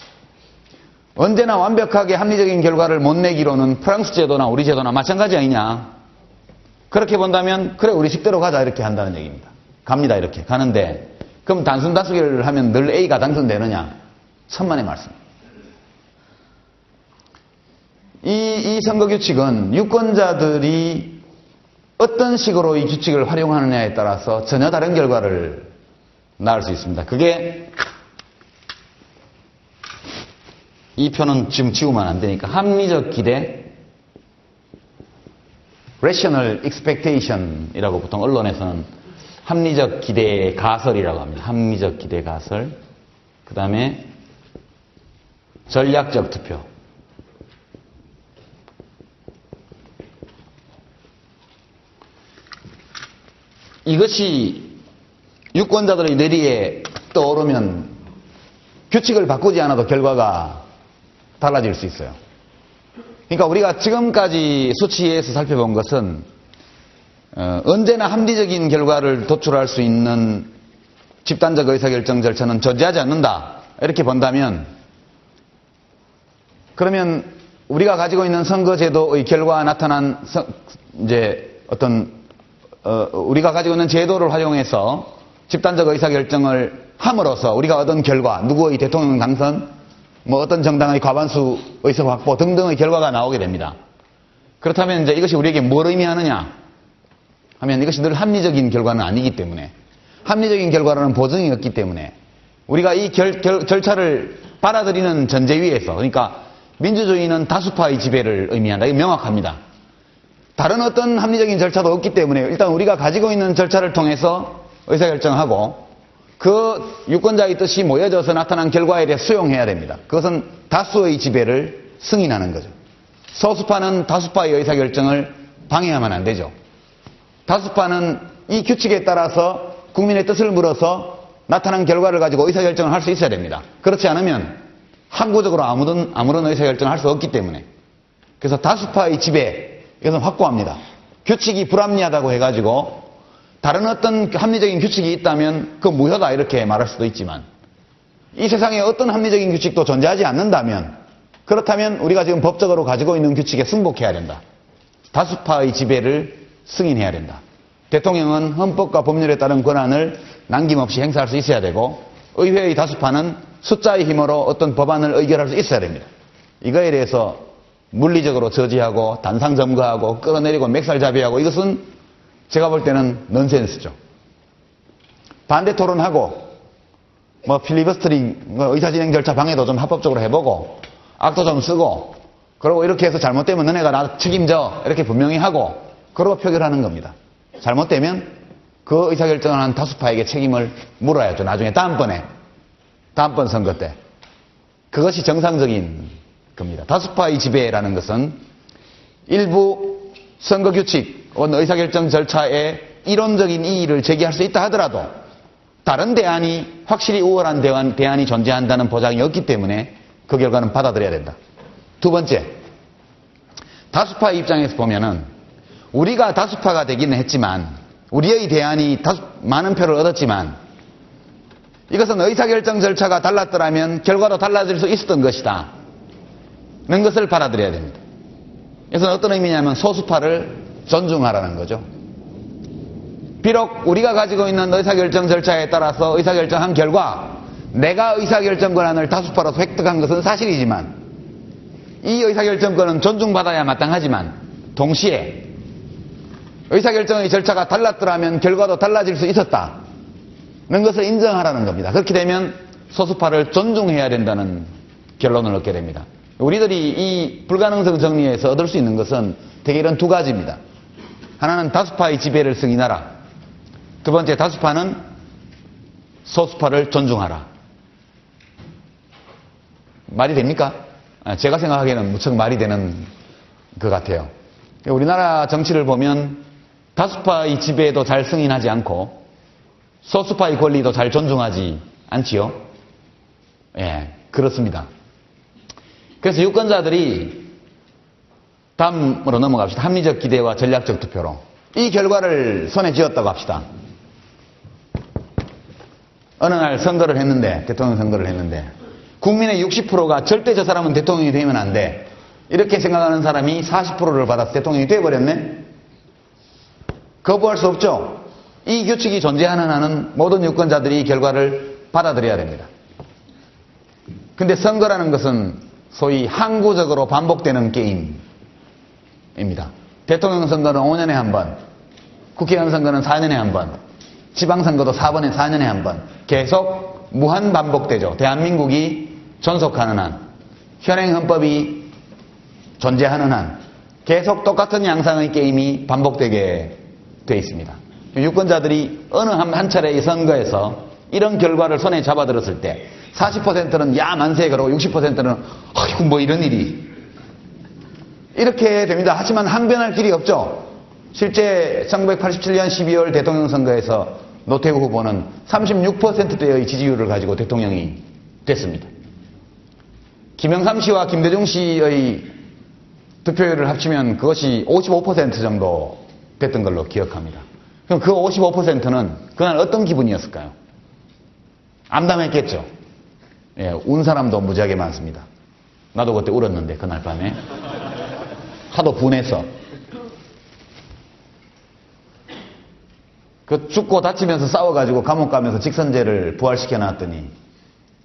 언제나 완벽하게 합리적인 결과를 못 내기로는 프랑스 제도나 우리 제도나 마찬가지 아니냐. 그렇게 본다면 그래 우리 식대로 가자 이렇게 한다는 얘기입니다. 갑니다 이렇게 가는데 그럼 단순 다수결을 하면 늘 A가 당선되느냐? 천만의 말씀. 이 선거규칙은 유권자들이 어떤 식으로 이 규칙을 활용하느냐에 따라서 전혀 다른 결과를 낳을 수 있습니다. 그게 이 표는 지금 지우면 안 되니까 합리적 기대 rational expectation 이라고 보통 언론에서는 합리적 기대 가설이라고 합니다. 합리적 기대 가설. 그 다음에 전략적 투표. 이것이 유권자들의 뇌리에 떠오르면 규칙을 바꾸지 않아도 결과가 달라질 수 있어요. 그러니까 우리가 지금까지 수치에서 살펴본 것은 언제나 합리적인 결과를 도출할 수 있는 집단적 의사결정 절차는 존재하지 않는다. 이렇게 본다면 그러면 우리가 가지고 있는 선거제도의 결과가 나타난 이제 어떤 우리가 가지고 있는 제도를 활용해서 집단적 의사결정을 함으로써 우리가 얻은 결과, 누구의 대통령 당선, 뭐 어떤 정당의 과반수 의석 확보 등등의 결과가 나오게 됩니다. 그렇다면 이제 이것이 우리에게 뭘 의미하느냐 하면 이것이 늘 합리적인 결과는 아니기 때문에 합리적인 결과라는 보증이 없기 때문에 우리가 이 절차를 받아들이는 전제 위에서 그러니까 민주주의는 다수파의 지배를 의미한다. 이게 명확합니다. 다른 어떤 합리적인 절차도 없기 때문에 일단 우리가 가지고 있는 절차를 통해서 의사결정하고 그 유권자의 뜻이 모여져서 나타난 결과에 대해 수용해야 됩니다. 그것은 다수의 지배를 승인하는 거죠. 소수파는 다수파의 의사결정을 방해하면 안 되죠. 다수파는 이 규칙에 따라서 국민의 뜻을 물어서 나타난 결과를 가지고 의사결정을 할 수 있어야 됩니다. 그렇지 않으면 항구적으로 아무런 의사결정을 할 수 없기 때문에 그래서 다수파의 지배 이것은 확고합니다. 규칙이 불합리하다고 해가지고 다른 어떤 합리적인 규칙이 있다면 그 무효다 이렇게 말할 수도 있지만 이 세상에 어떤 합리적인 규칙도 존재하지 않는다면 그렇다면 우리가 지금 법적으로 가지고 있는 규칙에 승복해야 된다. 다수파의 지배를 승인해야 된다. 대통령은 헌법과 법률에 따른 권한을 남김없이 행사할 수 있어야 되고 의회의 다수파는 숫자의 힘으로 어떤 법안을 의결할 수 있어야 됩니다. 이거에 대해서 물리적으로 저지하고 단상 점거하고 끌어내리고 멱살잡이하고 이것은 제가 볼 때는 넌센스죠. 반대 토론하고 뭐 필리버스터링 의사진행 절차 방해도 좀 합법적으로 해보고 악도 좀 쓰고 그리고 이렇게 해서 잘못되면 너네가 나 책임져 이렇게 분명히 하고 그러고 표결하는 겁니다. 잘못되면 그 의사결정을 한 다수파에게 책임을 물어야죠. 나중에 다음번 선거 때. 그것이 정상적인 겁니다. 다수파의 지배라는 것은 일부 선거규칙 혹은 의사결정 절차에 이론적인 이의를 제기할 수 있다 하더라도 다른 대안이 확실히 우월한 대안이 존재한다는 보장이 없기 때문에 그 결과는 받아들여야 된다. 두 번째, 다수파의 입장에서 보면은 우리가 다수파가 되기는 했지만 우리의 대안이 많은 표를 얻었지만 이것은 의사결정 절차가 달랐더라면 결과도 달라질 수 있었던 것이다 는 것을 받아들여야 됩니다. 그래서 어떤 의미냐면 소수파를 존중하라는 거죠. 비록 우리가 가지고 있는 의사결정 절차에 따라서 의사결정한 결과 내가 의사결정 권한을 다수파로서 획득한 것은 사실이지만 이 의사결정권은 존중받아야 마땅하지만 동시에 의사결정의 절차가 달랐더라면 결과도 달라질 수 있었다는 것을 인정하라는 겁니다. 그렇게 되면 소수파를 존중해야 된다는 결론을 얻게 됩니다. 우리들이 이 불가능성 정리에서 얻을 수 있는 것은 대개 이런 두 가지입니다. 하나는 다수파의 지배를 승인하라. 두 번째, 다수파는 소수파를 존중하라. 말이 됩니까? 제가 생각하기에는 무척 말이 되는 것 같아요. 우리나라 정치를 보면 다수파의 지배도 잘 승인하지 않고 소수파의 권리도 잘 존중하지 않지요. 예, 그렇습니다. 그래서 유권자들이 다음으로 넘어갑시다. 합리적 기대와 전략적 투표로. 이 결과를 손에 쥐었다고 합시다. 어느 날 선거를 했는데, 대통령 선거를 했는데, 국민의 60%가 절대 저 사람은 대통령이 되면 안 돼. 이렇게 생각하는 사람이 40%를 받아서 대통령이 돼버렸네? 거부할 수 없죠? 이 규칙이 존재하는 한은 모든 유권자들이 이 결과를 받아들여야 됩니다. 근데 선거라는 것은 소위 항구적으로 반복되는 게임입니다. 대통령 선거는 5년에 한 번, 국회의원 선거는 4년에 한 번, 지방선거도 4년에 한 번, 계속 무한 반복되죠. 대한민국이 존속하는 한, 현행 헌법이 존재하는 한, 계속 똑같은 양상의 게임이 반복되게 돼 있습니다. 유권자들이 어느 한 차례의 선거에서 이런 결과를 손에 잡아들었을 때 40%는 야 만세 그러고 60%는 아이고 뭐 이런 일이 이렇게 됩니다. 하지만 항변할 길이 없죠. 실제 1987년 12월 대통령 선거에서 노태우 후보는 36%대의 지지율을 가지고 대통령이 됐습니다. 김영삼 씨와 김대중 씨의 득표율을 합치면 그것이 55% 정도 됐던 걸로 기억합니다. 그럼 그 55%는 그날 어떤 기분이었을까요? 암담했겠죠. 예, 운 사람도 무지하게 많습니다. 나도 그때 울었는데 그날 밤에 하도 분해서 그 죽고 다치면서 싸워가지고 감옥 가면서 직선제를 부활시켜 놨더니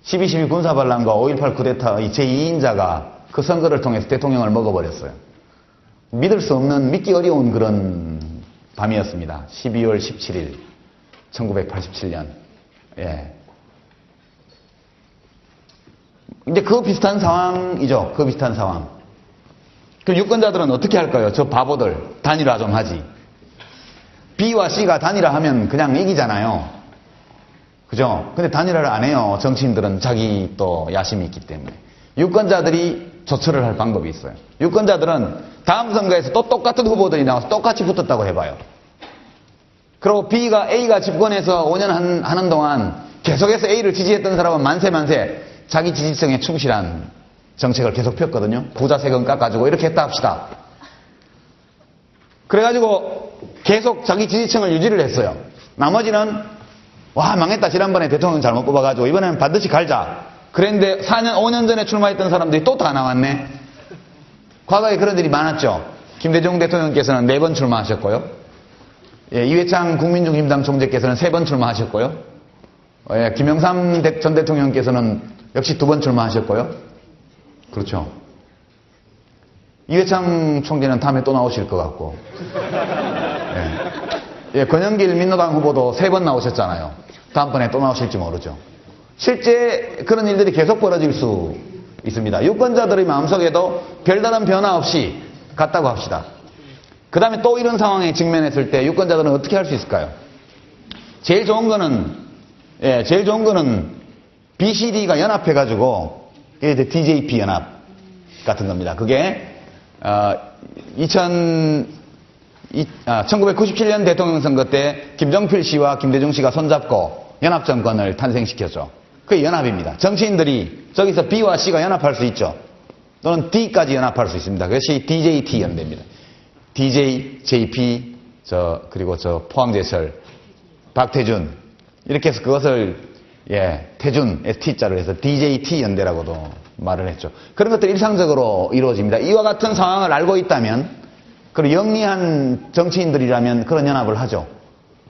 12.12 군사반란과 5.18 쿠데타의 제2인자가 그 선거를 통해서 대통령을 먹어버렸어요. 믿을 수 없는, 믿기 어려운 그런 밤이었습니다. 12월 17일 1987년. 예. 이제 그 비슷한 상황이죠. 그 비슷한 상황. 그럼 유권자들은 어떻게 할까요? 저 바보들 단일화 좀 하지. B와 C가 단일화하면 그냥 이기잖아요. 그죠? 근데 단일화를 안 해요. 정치인들은 자기 또 야심이 있기 때문에. 유권자들이 조처를 할 방법이 있어요. 유권자들은 다음 선거에서 또 똑같은 후보들이 나와서 똑같이 붙었다고 해봐요. 그리고 A가 집권해서 5년 하는 동안 계속해서 A를 지지했던 사람은 만세 자기 지지층에 충실한 정책을 계속 폈거든요. 부자 세금 깎아주고 이렇게 했다 합시다. 그래가지고 계속 자기 지지층을 유지를 했어요. 나머지는 와 망했다 지난번에 대통령 잘못 뽑아가지고 이번에는 반드시 갈자. 그런데 5년 전에 출마했던 사람들이 또 다 나왔네. 과거에 그런 일이 많았죠. 김대중 대통령께서는 4번 출마하셨고요. 예, 이회창 국민중심당 총재께서는 3번 출마하셨고요. 예, 김영삼 전 대통령께서는 역시 2번 출마하셨고요. 그렇죠. 이회창 총재는 다음에 또 나오실 것 같고. 예, 권영길 민노당 후보도 3번 나오셨잖아요. 다음번에 또 나오실지 모르죠. 실제 그런 일들이 계속 벌어질 수 있습니다. 유권자들의 마음속에도 별다른 변화 없이 갔다고 합시다. 그 다음에 또 이런 상황에 직면했을 때 유권자들은 어떻게 할 수 있을까요? 제일 좋은 거는 BCD가 연합해가지고 이게 DJP 연합 같은 겁니다. 그게 1997년 대통령 선거 때 김정필 씨와 김대중 씨가 손잡고 연합정권을 탄생시켰죠. 그게 연합입니다. 정치인들이 저기서 B와 C가 연합할 수 있죠. 또는 D까지 연합할 수 있습니다. 그것이 DJT 연대입니다. DJ, JP, 그리고 포항제철, 박태준 이렇게 해서 그것을 태준, ST자로 해서 DJT 연대라고도 말을 했죠. 그런 것들이 일상적으로 이루어집니다. 이와 같은 상황을 알고 있다면 그리고 영리한 정치인들이라면 그런 연합을 하죠.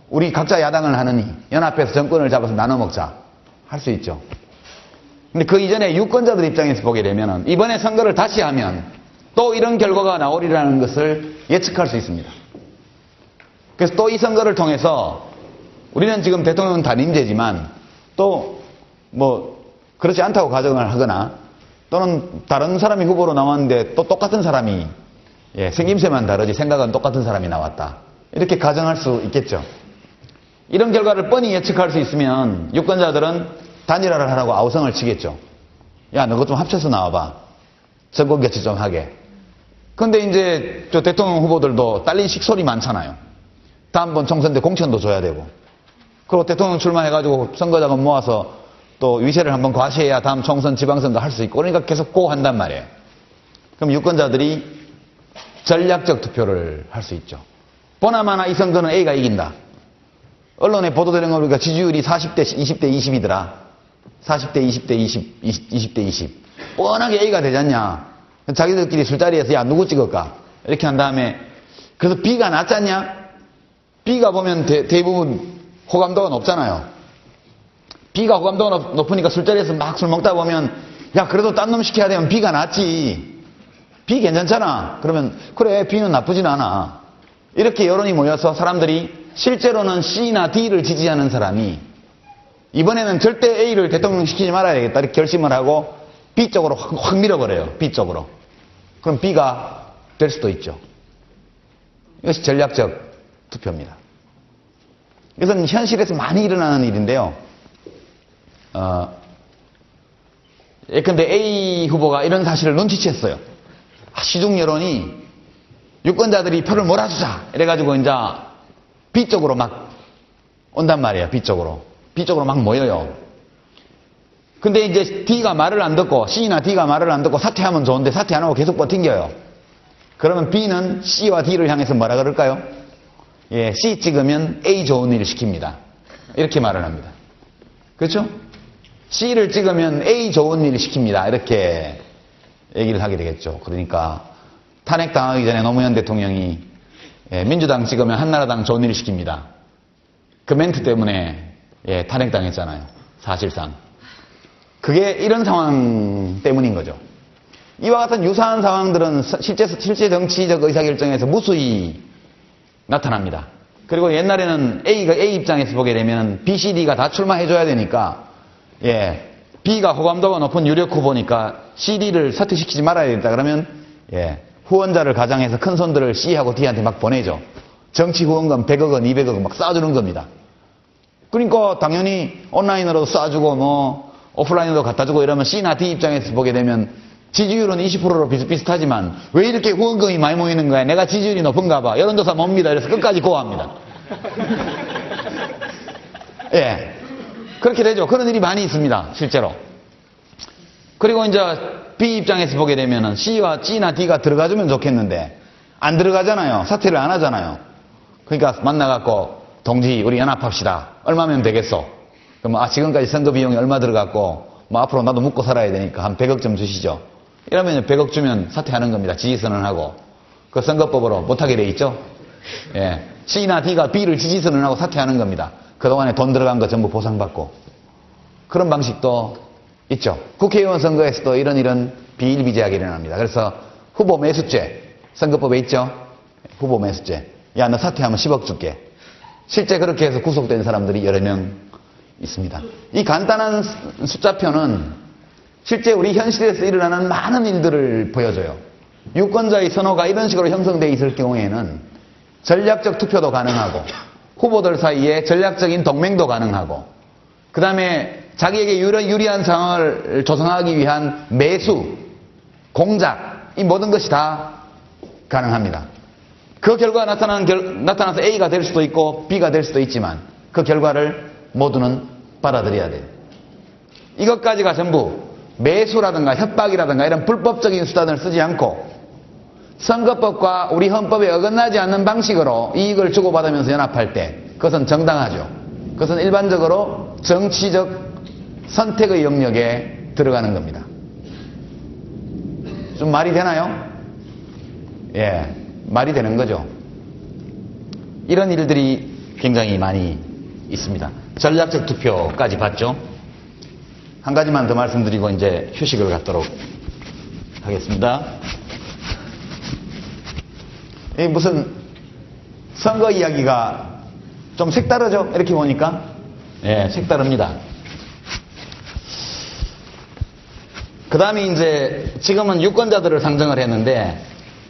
우리 각자 야당을 하느니 연합해서 정권을 잡아서 나눠 먹자. 할 수 있죠. 근데 그 이전에 유권자들 입장에서 보게 되면 이번에 선거를 다시 하면 또 이런 결과가 나오리라는 것을 예측할 수 있습니다. 그래서 또 이 선거를 통해서 우리는 지금 대통령 단임제지만 또 뭐 그렇지 않다고 가정을 하거나 또는 다른 사람이 후보로 나왔는데 또 똑같은 사람이 생김새만 다르지 생각은 똑같은 사람이 나왔다. 이렇게 가정할 수 있겠죠. 이런 결과를 뻔히 예측할 수 있으면 유권자들은 단일화를 하라고 아우성을 치겠죠. 야, 너 그거 좀 합쳐서 나와봐. 정권 교체 좀 하게. 근데 이제 저 대통령 후보들도 딸린 식소리 많잖아요. 다음번 총선 때 공천도 줘야 되고. 그리고 대통령 출마해가지고 선거자금 모아서 또 위세를 한번 과시해야 다음 총선 지방선거 할 수 있고. 그러니까 계속 고한단 말이에요. 그럼 유권자들이 전략적 투표를 할 수 있죠. 보나마나 이 선거는 A가 이긴다. 언론에 보도되는 거 보니까 지지율이 40대 20대 20이더라. 40대 20대 20, 20대 20. 뻔하게 A가 되지 않냐. 자기들끼리 술자리에서 야 누구 찍을까? 이렇게 한 다음에 그래서 B가 낫지 않냐? B가 보면 대부분 호감도가 높잖아요. B가 호감도가 높으니까 술자리에서 막 술 먹다 보면 야 그래도 딴 놈 시켜야 되면 B가 낫지. B 괜찮잖아. 그러면 그래 B는 나쁘진 않아. 이렇게 여론이 모여서 사람들이 실제로는 C나 D를 지지하는 사람이 이번에는 절대 A를 대통령 시키지 말아야 되겠다 이렇게 결심을 하고 B 쪽으로 확 밀어버려요. B 쪽으로. 그럼 B가 될 수도 있죠. 이것이 전략적 투표입니다. 이것은 현실에서 많이 일어나는 일인데요. 예컨대 A 후보가 이런 사실을 눈치챘어요. 시중 여론이 유권자들이 표를 몰아주자 이래가지고 이제 B 쪽으로 막 온단 말이에요. B 쪽으로 막 모여요. 근데 이제 D가 말을 안 듣고 C나 D가 말을 안 듣고 사퇴하면 좋은데 사퇴 안 하고 계속 버팅겨요. 그러면 B는 C와 D를 향해서 뭐라 그럴까요? C 찍으면 A 좋은 일을 시킵니다. 이렇게 말을 합니다. 그렇죠? C를 찍으면 A 좋은 일을 시킵니다. 이렇게 얘기를 하게 되겠죠. 그러니까 탄핵당하기 전에 노무현 대통령이 민주당 찍으면 한나라당 좋은 일을 시킵니다. 그 멘트 때문에 탄핵당했잖아요. 사실상. 그게 이런 상황 때문인 거죠. 이와 같은 유사한 상황들은 실제 정치적 의사결정에서 무수히 나타납니다. 그리고 옛날에는 A가 A 입장에서 보게 되면 B, C, D가 다 출마해줘야 되니까 B가 호감도가 높은 유력 후보니까 C, D를 사퇴시키지 말아야 되겠다. 그러면 후원자를 가장해서 큰 손들을 C하고 D한테 막 보내죠. 정치 후원금 100억 원, 200억 원 막 쏴주는 겁니다. 그러니까 당연히 온라인으로도 쏴주고 뭐 오프라인으로 갖다주고 이러면 C나 D 입장에서 보게 되면 지지율은 20%로 비슷비슷하지만 왜 이렇게 후원금이 많이 모이는 거야? 내가 지지율이 높은가 봐. 여론조사 뭡니다. 이래서 끝까지 고합니다. 그렇게 되죠. 그런 일이 많이 있습니다. 실제로. 그리고 이제 B 입장에서 보게 되면은 C나 D가 들어가주면 좋겠는데 안 들어가잖아요. 사퇴를 안 하잖아요. 그러니까 만나갖고 동지 우리 연합합시다. 얼마면 되겠어? 그럼 지금까지 선거 비용이 얼마 들어갔고 뭐 앞으로 나도 묵고 살아야 되니까 한 100억 좀 주시죠. 이러면 100억 주면 사퇴하는 겁니다. 지지선언하고. 그 선거법으로 못하게 돼 있죠. C나 D가 B를 지지선언하고 사퇴하는 겁니다. 그동안에 돈 들어간 거 전부 보상받고. 그런 방식도 있죠. 국회의원 선거에서도 이런 비일비재하게 일어납니다. 그래서 후보 매수죄, 선거법에 있죠. 후보 매수죄. 야, 너 사퇴하면 10억 줄게. 실제 그렇게 해서 구속된 사람들이 여러 명 있습니다. 이 간단한 숫자표는 실제 우리 현실에서 일어나는 많은 일들을 보여줘요. 유권자의 선호가 이런 식으로 형성되어 있을 경우에는 전략적 투표도 가능하고 후보들 사이에 전략적인 동맹도 가능하고 그 다음에 자기에게 유리한 상황을 조성하기 위한 매수, 공작 이 모든 것이 다 가능합니다. 그 결과가 나타나서 A가 될 수도 있고 B가 될 수도 있지만 그 결과를 모두는 받아들여야 돼요. 이것까지가 전부 매수라든가 협박이라든가 이런 불법적인 수단을 쓰지 않고 선거법과 우리 헌법에 어긋나지 않는 방식으로 이익을 주고받으면서 연합할 때 그것은 정당하죠. 그것은 일반적으로 정치적 선택의 영역에 들어가는 겁니다. 좀 말이 되나요? 말이 되는 거죠. 이런 일들이 굉장히 많이 있습니다. 전략적 투표까지 봤죠. 한 가지만 더 말씀드리고 이제 휴식을 갖도록 하겠습니다. 무슨 선거 이야기가 좀 색다르죠? 이렇게 보니까. 예, 색다릅니다. 그 다음에 이제 지금은 유권자들을 상정을 했는데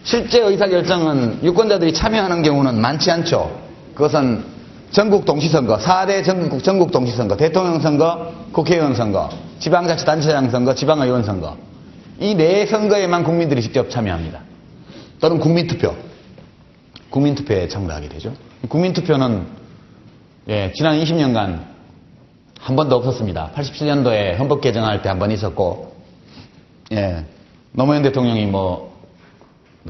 실제 의사결정은 유권자들이 참여하는 경우는 많지 않죠. 그것은 전국 동시선거, 4대 전국 동시선거, 대통령 선거, 국회의원 선거, 지방자치단체장 선거, 지방의원 선거. 이 네 선거에만 국민들이 직접 참여합니다. 또는 국민투표. 국민투표에 참가하게 되죠. 국민투표는 예, 지난 20년간 한 번도 없었습니다. 87년도에 헌법 개정할 때 한 번 있었고, 예, 노무현 대통령이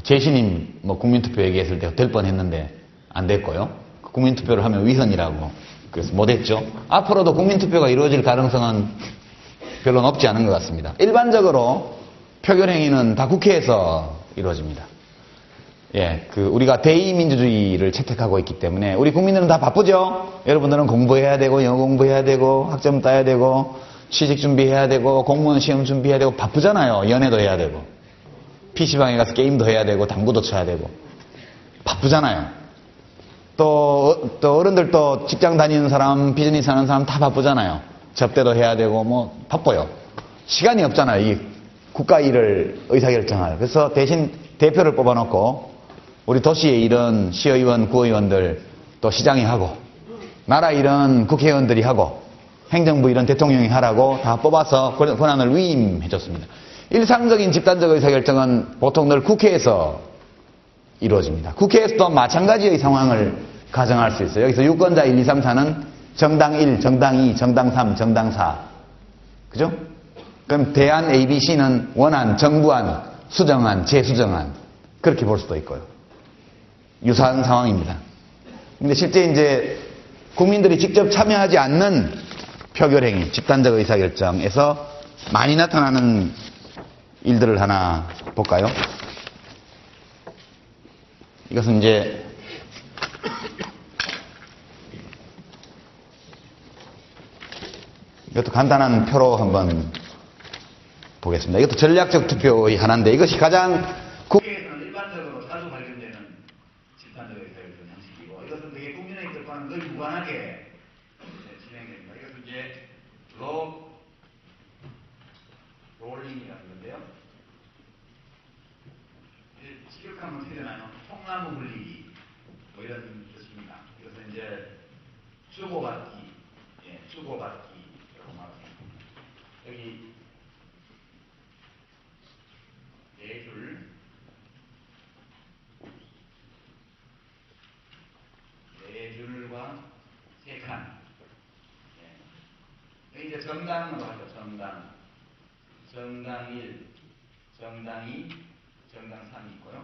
재신임 국민투표 얘기했을 때 될 뻔했는데 안 됐고요. 국민투표를 하면 위헌이라고 그래서 못했죠. 앞으로도 국민투표가 이루어질 가능성은 별로 높지 않은 것 같습니다. 일반적으로 표결행위는 다 국회에서 이루어집니다. 예, 우리가 대의민주주의를 채택하고 있기 때문에 우리 국민들은 다 바쁘죠. 여러분들은 공부해야 되고 영어 공부해야 되고 학점 따야 되고 취직 준비해야 되고 공무원 시험 준비해야 되고 바쁘잖아요. 연애도 해야 되고 PC방에 가서 게임도 해야 되고 당구도 쳐야 되고 바쁘잖아요. 또 어른들도 직장 다니는 사람, 비즈니스 하는 사람 다 바쁘잖아요. 접대도 해야 되고 바빠요. 시간이 없잖아요. 이 국가 일을 의사결정할. 그래서 대신 대표를 뽑아놓고 우리 도시의 일은 시의원, 구의원들 또 시장이 하고 나라 일은 국회의원들이 하고 행정부 일은 대통령이 하라고 다 뽑아서 권한을 위임해줬습니다. 일상적인 집단적 의사결정은 보통 늘 국회에서 이루어집니다. 국회에서도 마찬가지의 상황을 가정할 수 있어요. 여기서 유권자 1, 2, 3, 4는 정당 1, 정당 2, 정당 3, 정당 4. 그죠? 그럼 대안 ABC는 원안, 정부안, 수정안, 재수정안. 그렇게 볼 수도 있고요. 유사한 상황입니다. 근데 실제 이제 국민들이 직접 참여하지 않는 표결행위, 집단적 의사결정에서 많이 나타나는 일들을 하나 볼까요? 이것은 이제 이것도 간단한 표로 한번 보겠습니다. 이것도 전략적 투표의 하나인데 이것이 가장 국회에서는 일반적으로 자주 발견되는 집단적 의사결정 형식이고 이것은 되게 국민의 뜻과는 늘 무관하게 진행됩니다. 이것은 이제 롤링이라는 건데요. 시격하면 어떻게 되나요? 통나무 굴리기 이런 뜻입니다. 이것은 이제 주고받기, 주고받기라고 말합니다. 여기 네 줄과 세 칸. 여기 이제 정당으로 하죠. 정당 1, 정당 2, 정당 3이 있고요.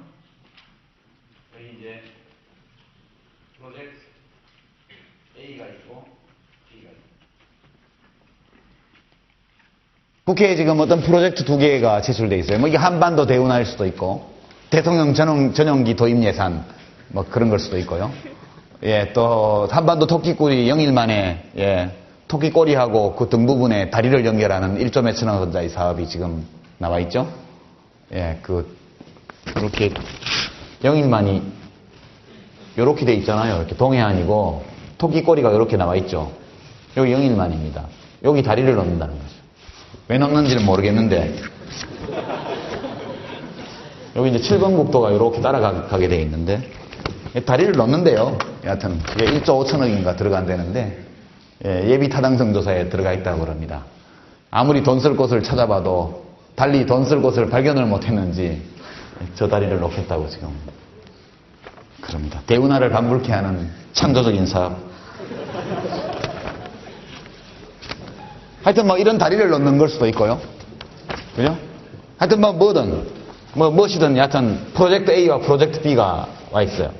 여기 이제 프로젝트 A가 있고 B가 있고. 국회에 지금 어떤 프로젝트 2개가 제출돼 있어요. 이게 한반도 대운하일 수도 있고 대통령 전용기 도입 예산 그런 걸 수도 있고요. 예, 또 한반도 토끼꼬리 0일 만에 토끼꼬리하고 그 등 부분에 다리를 연결하는 1조 몇천억 원짜리 사업이 지금 나와 있죠. 예, 이렇게 0일 만이 요렇게 돼 있잖아요. 이렇게 동해안이고 토끼꼬리가 이렇게 나와 있죠. 여기 0일 만입니다. 여기 다리를 넣는다는 거죠. 왜 넣는지는 모르겠는데 여기 이제 7번 국도가 이렇게 따라가게 되어 있는데 다리를 넣는데요. 여하튼 이게 1조 5천억인가 들어간다는데 예비 타당성 조사에 들어가 있다고 그럽니다. 아무리 돈 쓸 곳을 찾아봐도 달리 돈 쓸 곳을 발견을 못했는지 저 다리를 놓겠다고 지금 그럽니다. 대운하를 방불케 하는 창조적인 사업. 하여튼 이런 다리를 넣는 걸 수도 있고요. 그죠? 하여튼 무엇이든 여하튼 프로젝트 A와 프로젝트 B가 와 있어요.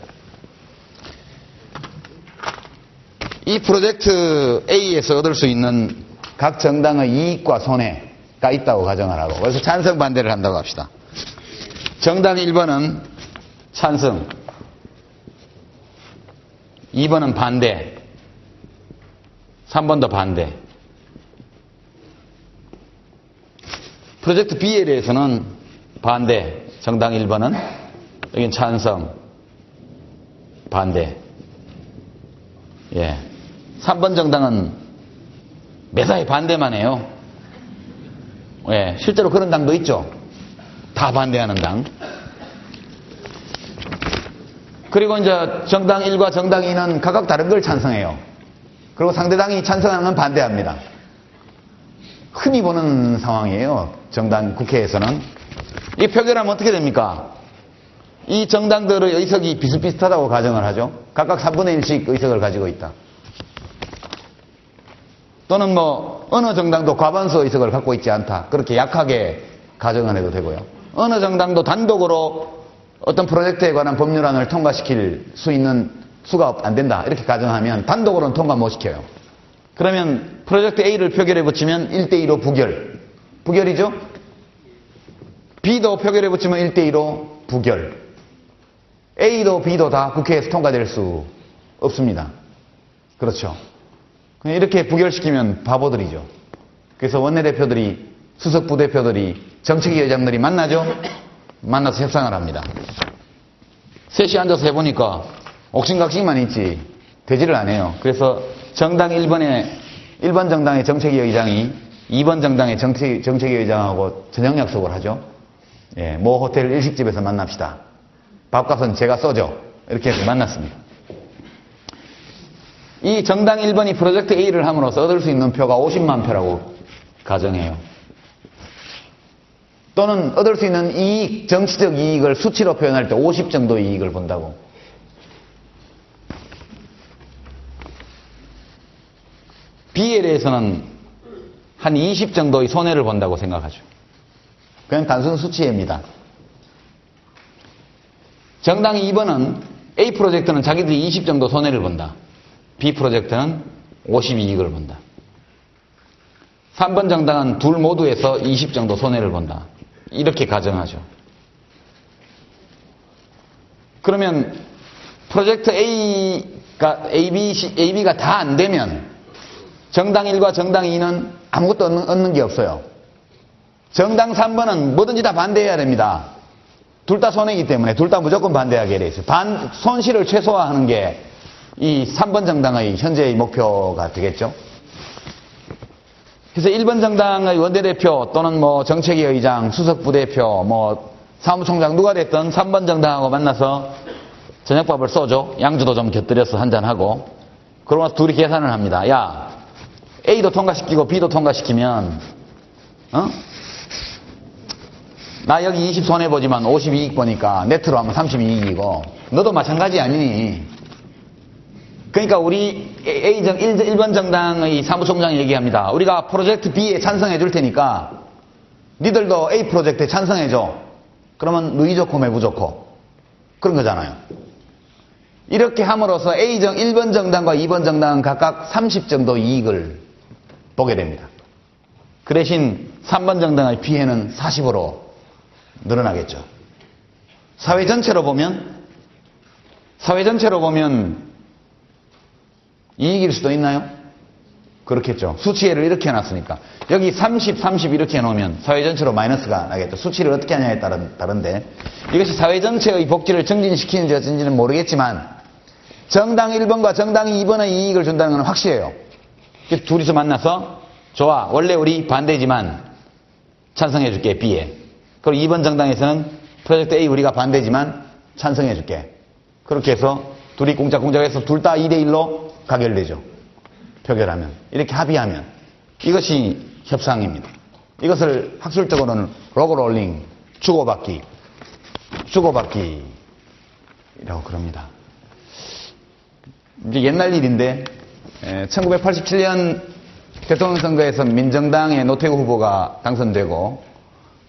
이 프로젝트 A에서 얻을 수 있는 각 정당의 이익과 손해가 있다고 가정을 하고 그래서 찬성 반대를 한다고 합시다. 정당 1번은 찬성, 2번은 반대, 3번도 반대. 프로젝트 B에 대해서는 반대, 정당 1번은 여긴 찬성, 반대. 예. 3번 정당은 매사에 반대만 해요. 예. 실제로 그런 당도 있죠. 다 반대하는 당. 그리고 이제 정당 1과 정당 2는 각각 다른 걸 찬성해요. 그리고 상대당이 찬성하는 건 반대합니다. 흔히 보는 상황이에요. 정당 국회에서는. 이 표결하면 어떻게 됩니까? 이 정당들의 의석이 비슷비슷하다고 가정을 하죠. 각각 3분의 1씩 의석을 가지고 있다. 또는 뭐 어느 정당도 과반수 의석을 갖고 있지 않다. 그렇게 약하게 가정을 해도 되고요. 어느 정당도 단독으로 어떤 프로젝트에 관한 법률안을 통과시킬 수 있는 수가 안 된다. 이렇게 가정하면 단독으로는 통과 못 시켜요. 그러면 프로젝트 A를 표결에 붙이면 1대2로 부결. 부결이죠? B도 표결에 붙이면 1대2로 부결. A도 B도 다 국회에서 통과될 수 없습니다. 그렇죠. 그냥 이렇게 부결시키면 바보들이죠. 그래서 원내대표들이, 수석 부대표들이, 정책위 의장들이 만나죠? 만나서 협상을 합니다. 셋이 앉아서 해보니까 옥신각신만 있지 되지를 않아요. 그래서 정당 1번 정당의 정책위 의장이 2번 정당의 정책위 의장하고 저녁 약속을 하죠. 예, 모 호텔 일식집에서 만납시다. 밥값은 제가 써줘. 이렇게 해서 만났습니다. 이 정당 1번이 프로젝트 A를 함으로써 얻을 수 있는 표가 50만 표라고 가정해요. 또는 얻을 수 있는 이익, 정치적 이익을 수치로 표현할 때 50 정도의 이익을 본다고. B에 대해서는 한 20 정도의 손해를 본다고 생각하죠. 그냥 단순 수치입니다. 정당 2번은 A 프로젝트는 자기들이 20 정도 손해를 본다. B 프로젝트는 50 이익을 본다. 3번 정당은 둘 모두에서 20 정도 손해를 본다. 이렇게 가정하죠. 그러면 프로젝트 AB가 다 안 되면 정당 1과 정당 2는 아무것도 얻는 게 없어요. 정당 3번은 뭐든지 다 반대해야 됩니다. 둘 다 손해이기 때문에 둘 다 무조건 반대하게 돼 있어요. 손실을 최소화하는 게 이 3번 정당의 현재의 목표가 되겠죠. 그래서 1번 정당의 원내대표 또는 뭐 정책위 의장, 수석부대표, 뭐 사무총장 누가 됐든 3번 정당하고 만나서 저녁밥을 쏘죠. 양주도 좀 곁들여서 한잔하고. 그러고 나서 둘이 계산을 합니다. 야, A도 통과시키고 B도 통과시키면 나 여기 20 손해보지만 50 이익 보니까 네트로 하면 30 이익이고 너도 마찬가지 아니니. 그러니까 우리 1번 정당의 사무총장이 얘기합니다. 우리가 프로젝트 B에 찬성해 줄 테니까 니들도 A 프로젝트에 찬성해 줘. 그러면 누이 좋고 매부 좋고 그런 거잖아요. 이렇게 함으로써 1번 정당과 2번 정당은 각각 30 정도 이익을 보게 됩니다. 그 대신 3번 정당의 피해는 40으로 늘어나겠죠. 사회 전체로 보면 이익일 수도 있나요? 그렇겠죠. 수치를 이렇게 해놨으니까. 여기 30, 30 이렇게 해놓으면 사회 전체로 마이너스가 나겠죠. 수치를 어떻게 하냐에 다른데 이것이 사회 전체의 복지를 증진시키는지 어쩐지는 모르겠지만 정당 1번과 정당 2번의 이익을 준다는 건 확실해요. 둘이서 만나서 좋아. 원래 우리 반대지만 찬성해줄게. B에. 그리고 2번 정당에서는 프로젝트 A 우리가 반대지만 찬성해줄게. 그렇게 해서 둘이 꽁짝꽁짝해서 둘 다 2대1로 가결되죠. 표결하면. 이렇게 합의하면. 이것이 협상입니다. 이것을 학술적으로는 로그롤링, 주고받기라고 그럽니다. 이제 옛날 일인데 1987년 대통령 선거에서 민정당의 노태우 후보가 당선되고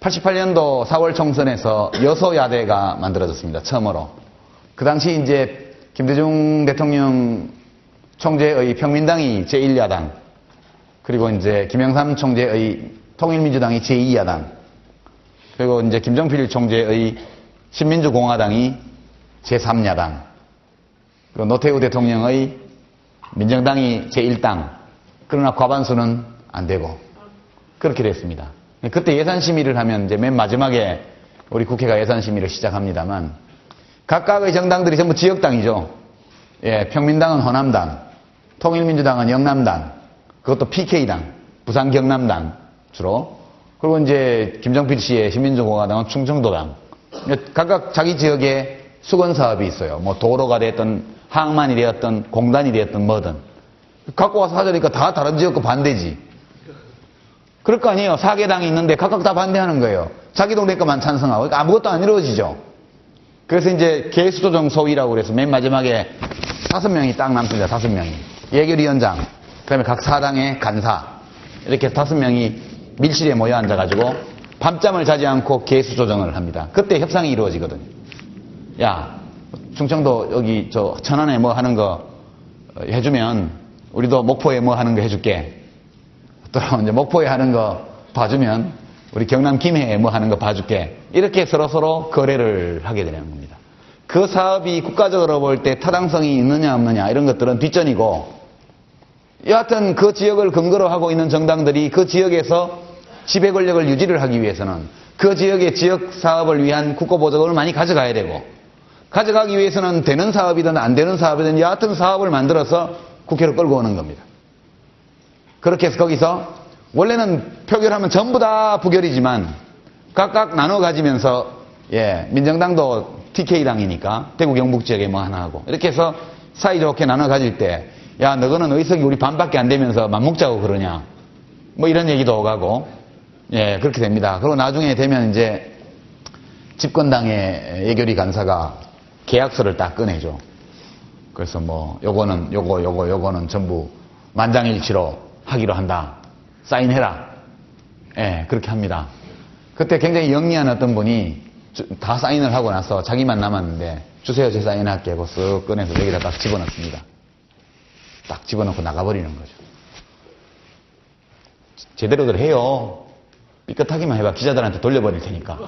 88년도 4월 총선에서 여소야대가 만들어졌습니다. 처음으로. 그 당시 이제 김대중 대통령 총재의 평민당이 제1야당, 그리고 이제 김영삼 총재의 통일민주당이 제2야당, 그리고 이제 김정필 총재의 신민주공화당이 제3야당, 그리고 노태우 대통령의 민정당이 제1당, 그러나 과반수는 안 되고, 그렇게 됐습니다. 그때 예산심의를 하면 이제 맨 마지막에 우리 국회가 예산심의를 시작합니다만, 각각의 정당들이 전부 지역당이죠. 예, 평민당은 호남당, 통일민주당은 영남당, 그것도 PK당, 부산 경남당 주로. 그리고 이제 김정필 씨의 신민주공화당은 충청도당. 각각 자기 지역에 수건 사업이 있어요. 뭐 도로가 됐든 항만이 되었든 공단이 되었든 뭐든. 갖고 와서 하자니까 다 다른 지역 거 반대지. 그럴 거 아니에요. 4개당이 있는데 각각 다 반대하는 거예요. 자기 동네 것만 찬성하고. 그러니까 아무것도 안 이루어지죠. 그래서 이제 개수조정 소위라고 그래서 맨 마지막에 5명이 딱 남습니다. 5명이. 예결위원장, 그 다음에 각 사당의 간사. 이렇게 5명이 밀실에 모여 앉아가지고 밤잠을 자지 않고 개수조정을 합니다. 그때 협상이 이루어지거든요. 야, 충청도 여기 저 천안에 뭐 하는 거 해주면 우리도 목포에 뭐 하는 거 해줄게. 또 이제 목포에 하는 거 봐주면 우리 경남 김해에 뭐 하는 거 봐줄게. 이렇게 서로 거래를 하게 되는 겁니다. 그 사업이 국가적으로 볼 때 타당성이 있느냐 없느냐 이런 것들은 뒷전이고, 여하튼 그 지역을 근거로 하고 있는 정당들이 그 지역에서 지배 권력을 유지를 하기 위해서는 그 지역의 지역 사업을 위한 국고보조금을 많이 가져가야 되고, 가져가기 위해서는 되는 사업이든 안 되는 사업이든 여하튼 사업을 만들어서 국회로 끌고 오는 겁니다. 그렇게 해서 거기서 원래는 표결하면 전부 다 부결이지만 각각 나눠 가지면서, 예, 민정당도 TK당이니까 대구 경북 지역에 뭐 하나 하고 이렇게 해서 사이좋게 나눠 가질 때, 야, 너거는 의석이 우리 반밖에 안 되면서 맘먹자고 그러냐, 뭐 이런 얘기도 오가고, 예, 그렇게 됩니다. 그리고 나중에 되면 이제 집권당의 예결위 간사가 계약서를 딱 꺼내죠. 그래서 뭐 요거는 전부 만장일치로 하기로 한다. 사인해라. 예, 그렇게 합니다. 그때 굉장히 영리한 어떤 분이 다 사인을 하고 나서 자기만 남았는데, 주세요, 제 사인할게 하고 쓱 꺼내서 여기다 딱 집어넣습니다. 딱 집어넣고 나가버리는 거죠. 제대로들 해요. 삐끗하기만 해봐. 기자들한테 돌려버릴 테니까.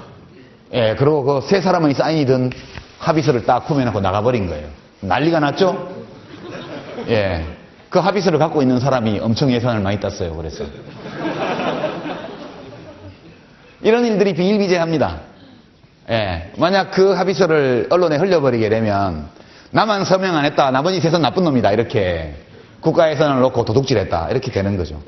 예, 그리고 그 세 사람의 사인이든 합의서를 딱 꾸며놓고 나가버린 거예요. 난리가 났죠? 예. 그 합의서를 갖고 있는 사람이 엄청 예산을 많이 땄어요. 그래서. 이런 일들이 비일비재합니다. 예. 만약 그 합의서를 언론에 흘려버리게 되면, 나만 서명 안 했다, 나머지 셋은 나쁜 놈이다, 이렇게 국가 예산을 놓고 도둑질했다, 이렇게 되는 거죠.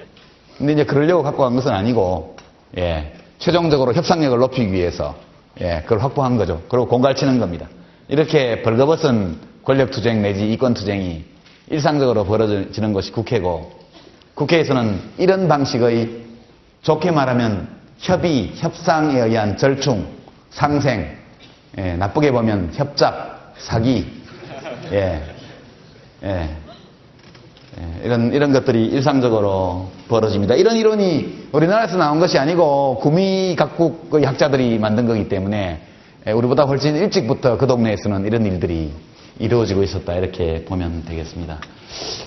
근데 이제 그러려고 갖고 간 것은 아니고, 예, 최종적으로 협상력을 높이기 위해서, 예, 그걸 확보한 거죠. 그리고 공갈치는 겁니다. 이렇게 벌거벗은 권력투쟁 내지 이권투쟁이 일상적으로 벌어지는 것이 국회고, 국회에서는 이런 방식의, 좋게 말하면 협의, 협상에 의한 절충, 상생, 예, 나쁘게 보면 협잡, 사기, 예, 예, 예, 이런 것들이 일상적으로 벌어집니다. 이런 이론이 우리나라에서 나온 것이 아니고 구미 각국의 학자들이 만든 거기 때문에, 예, 우리보다 훨씬 일찍부터 그 동네에서는 이런 일들이 이루어지고 있었다, 이렇게 보면 되겠습니다.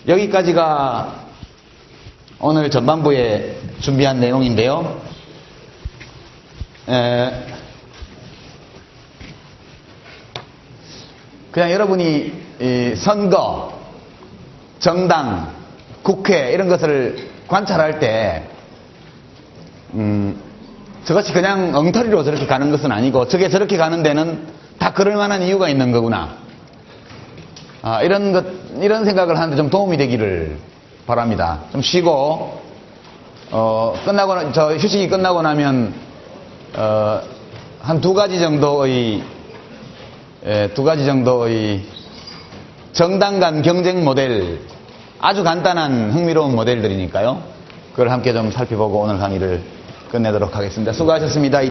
여기까지가 오늘 전반부에 준비한 내용인데요. 그냥 여러분이 선거, 정당, 국회 이런 것을 관찰할 때 저것이 그냥 엉터리로 저렇게 가는 것은 아니고, 저게 저렇게 가는 데는 다 그럴 만한 이유가 있는 거구나. 이런 생각을 하는데 좀 도움이 되기를 바랍니다. 좀 쉬고, 휴식이 끝나고 나면, 한 두 가지 정도의 정당 간 경쟁 모델, 아주 간단한 흥미로운 모델들이니까요. 그걸 함께 좀 살펴보고 오늘 강의를 끝내도록 하겠습니다. 수고하셨습니다.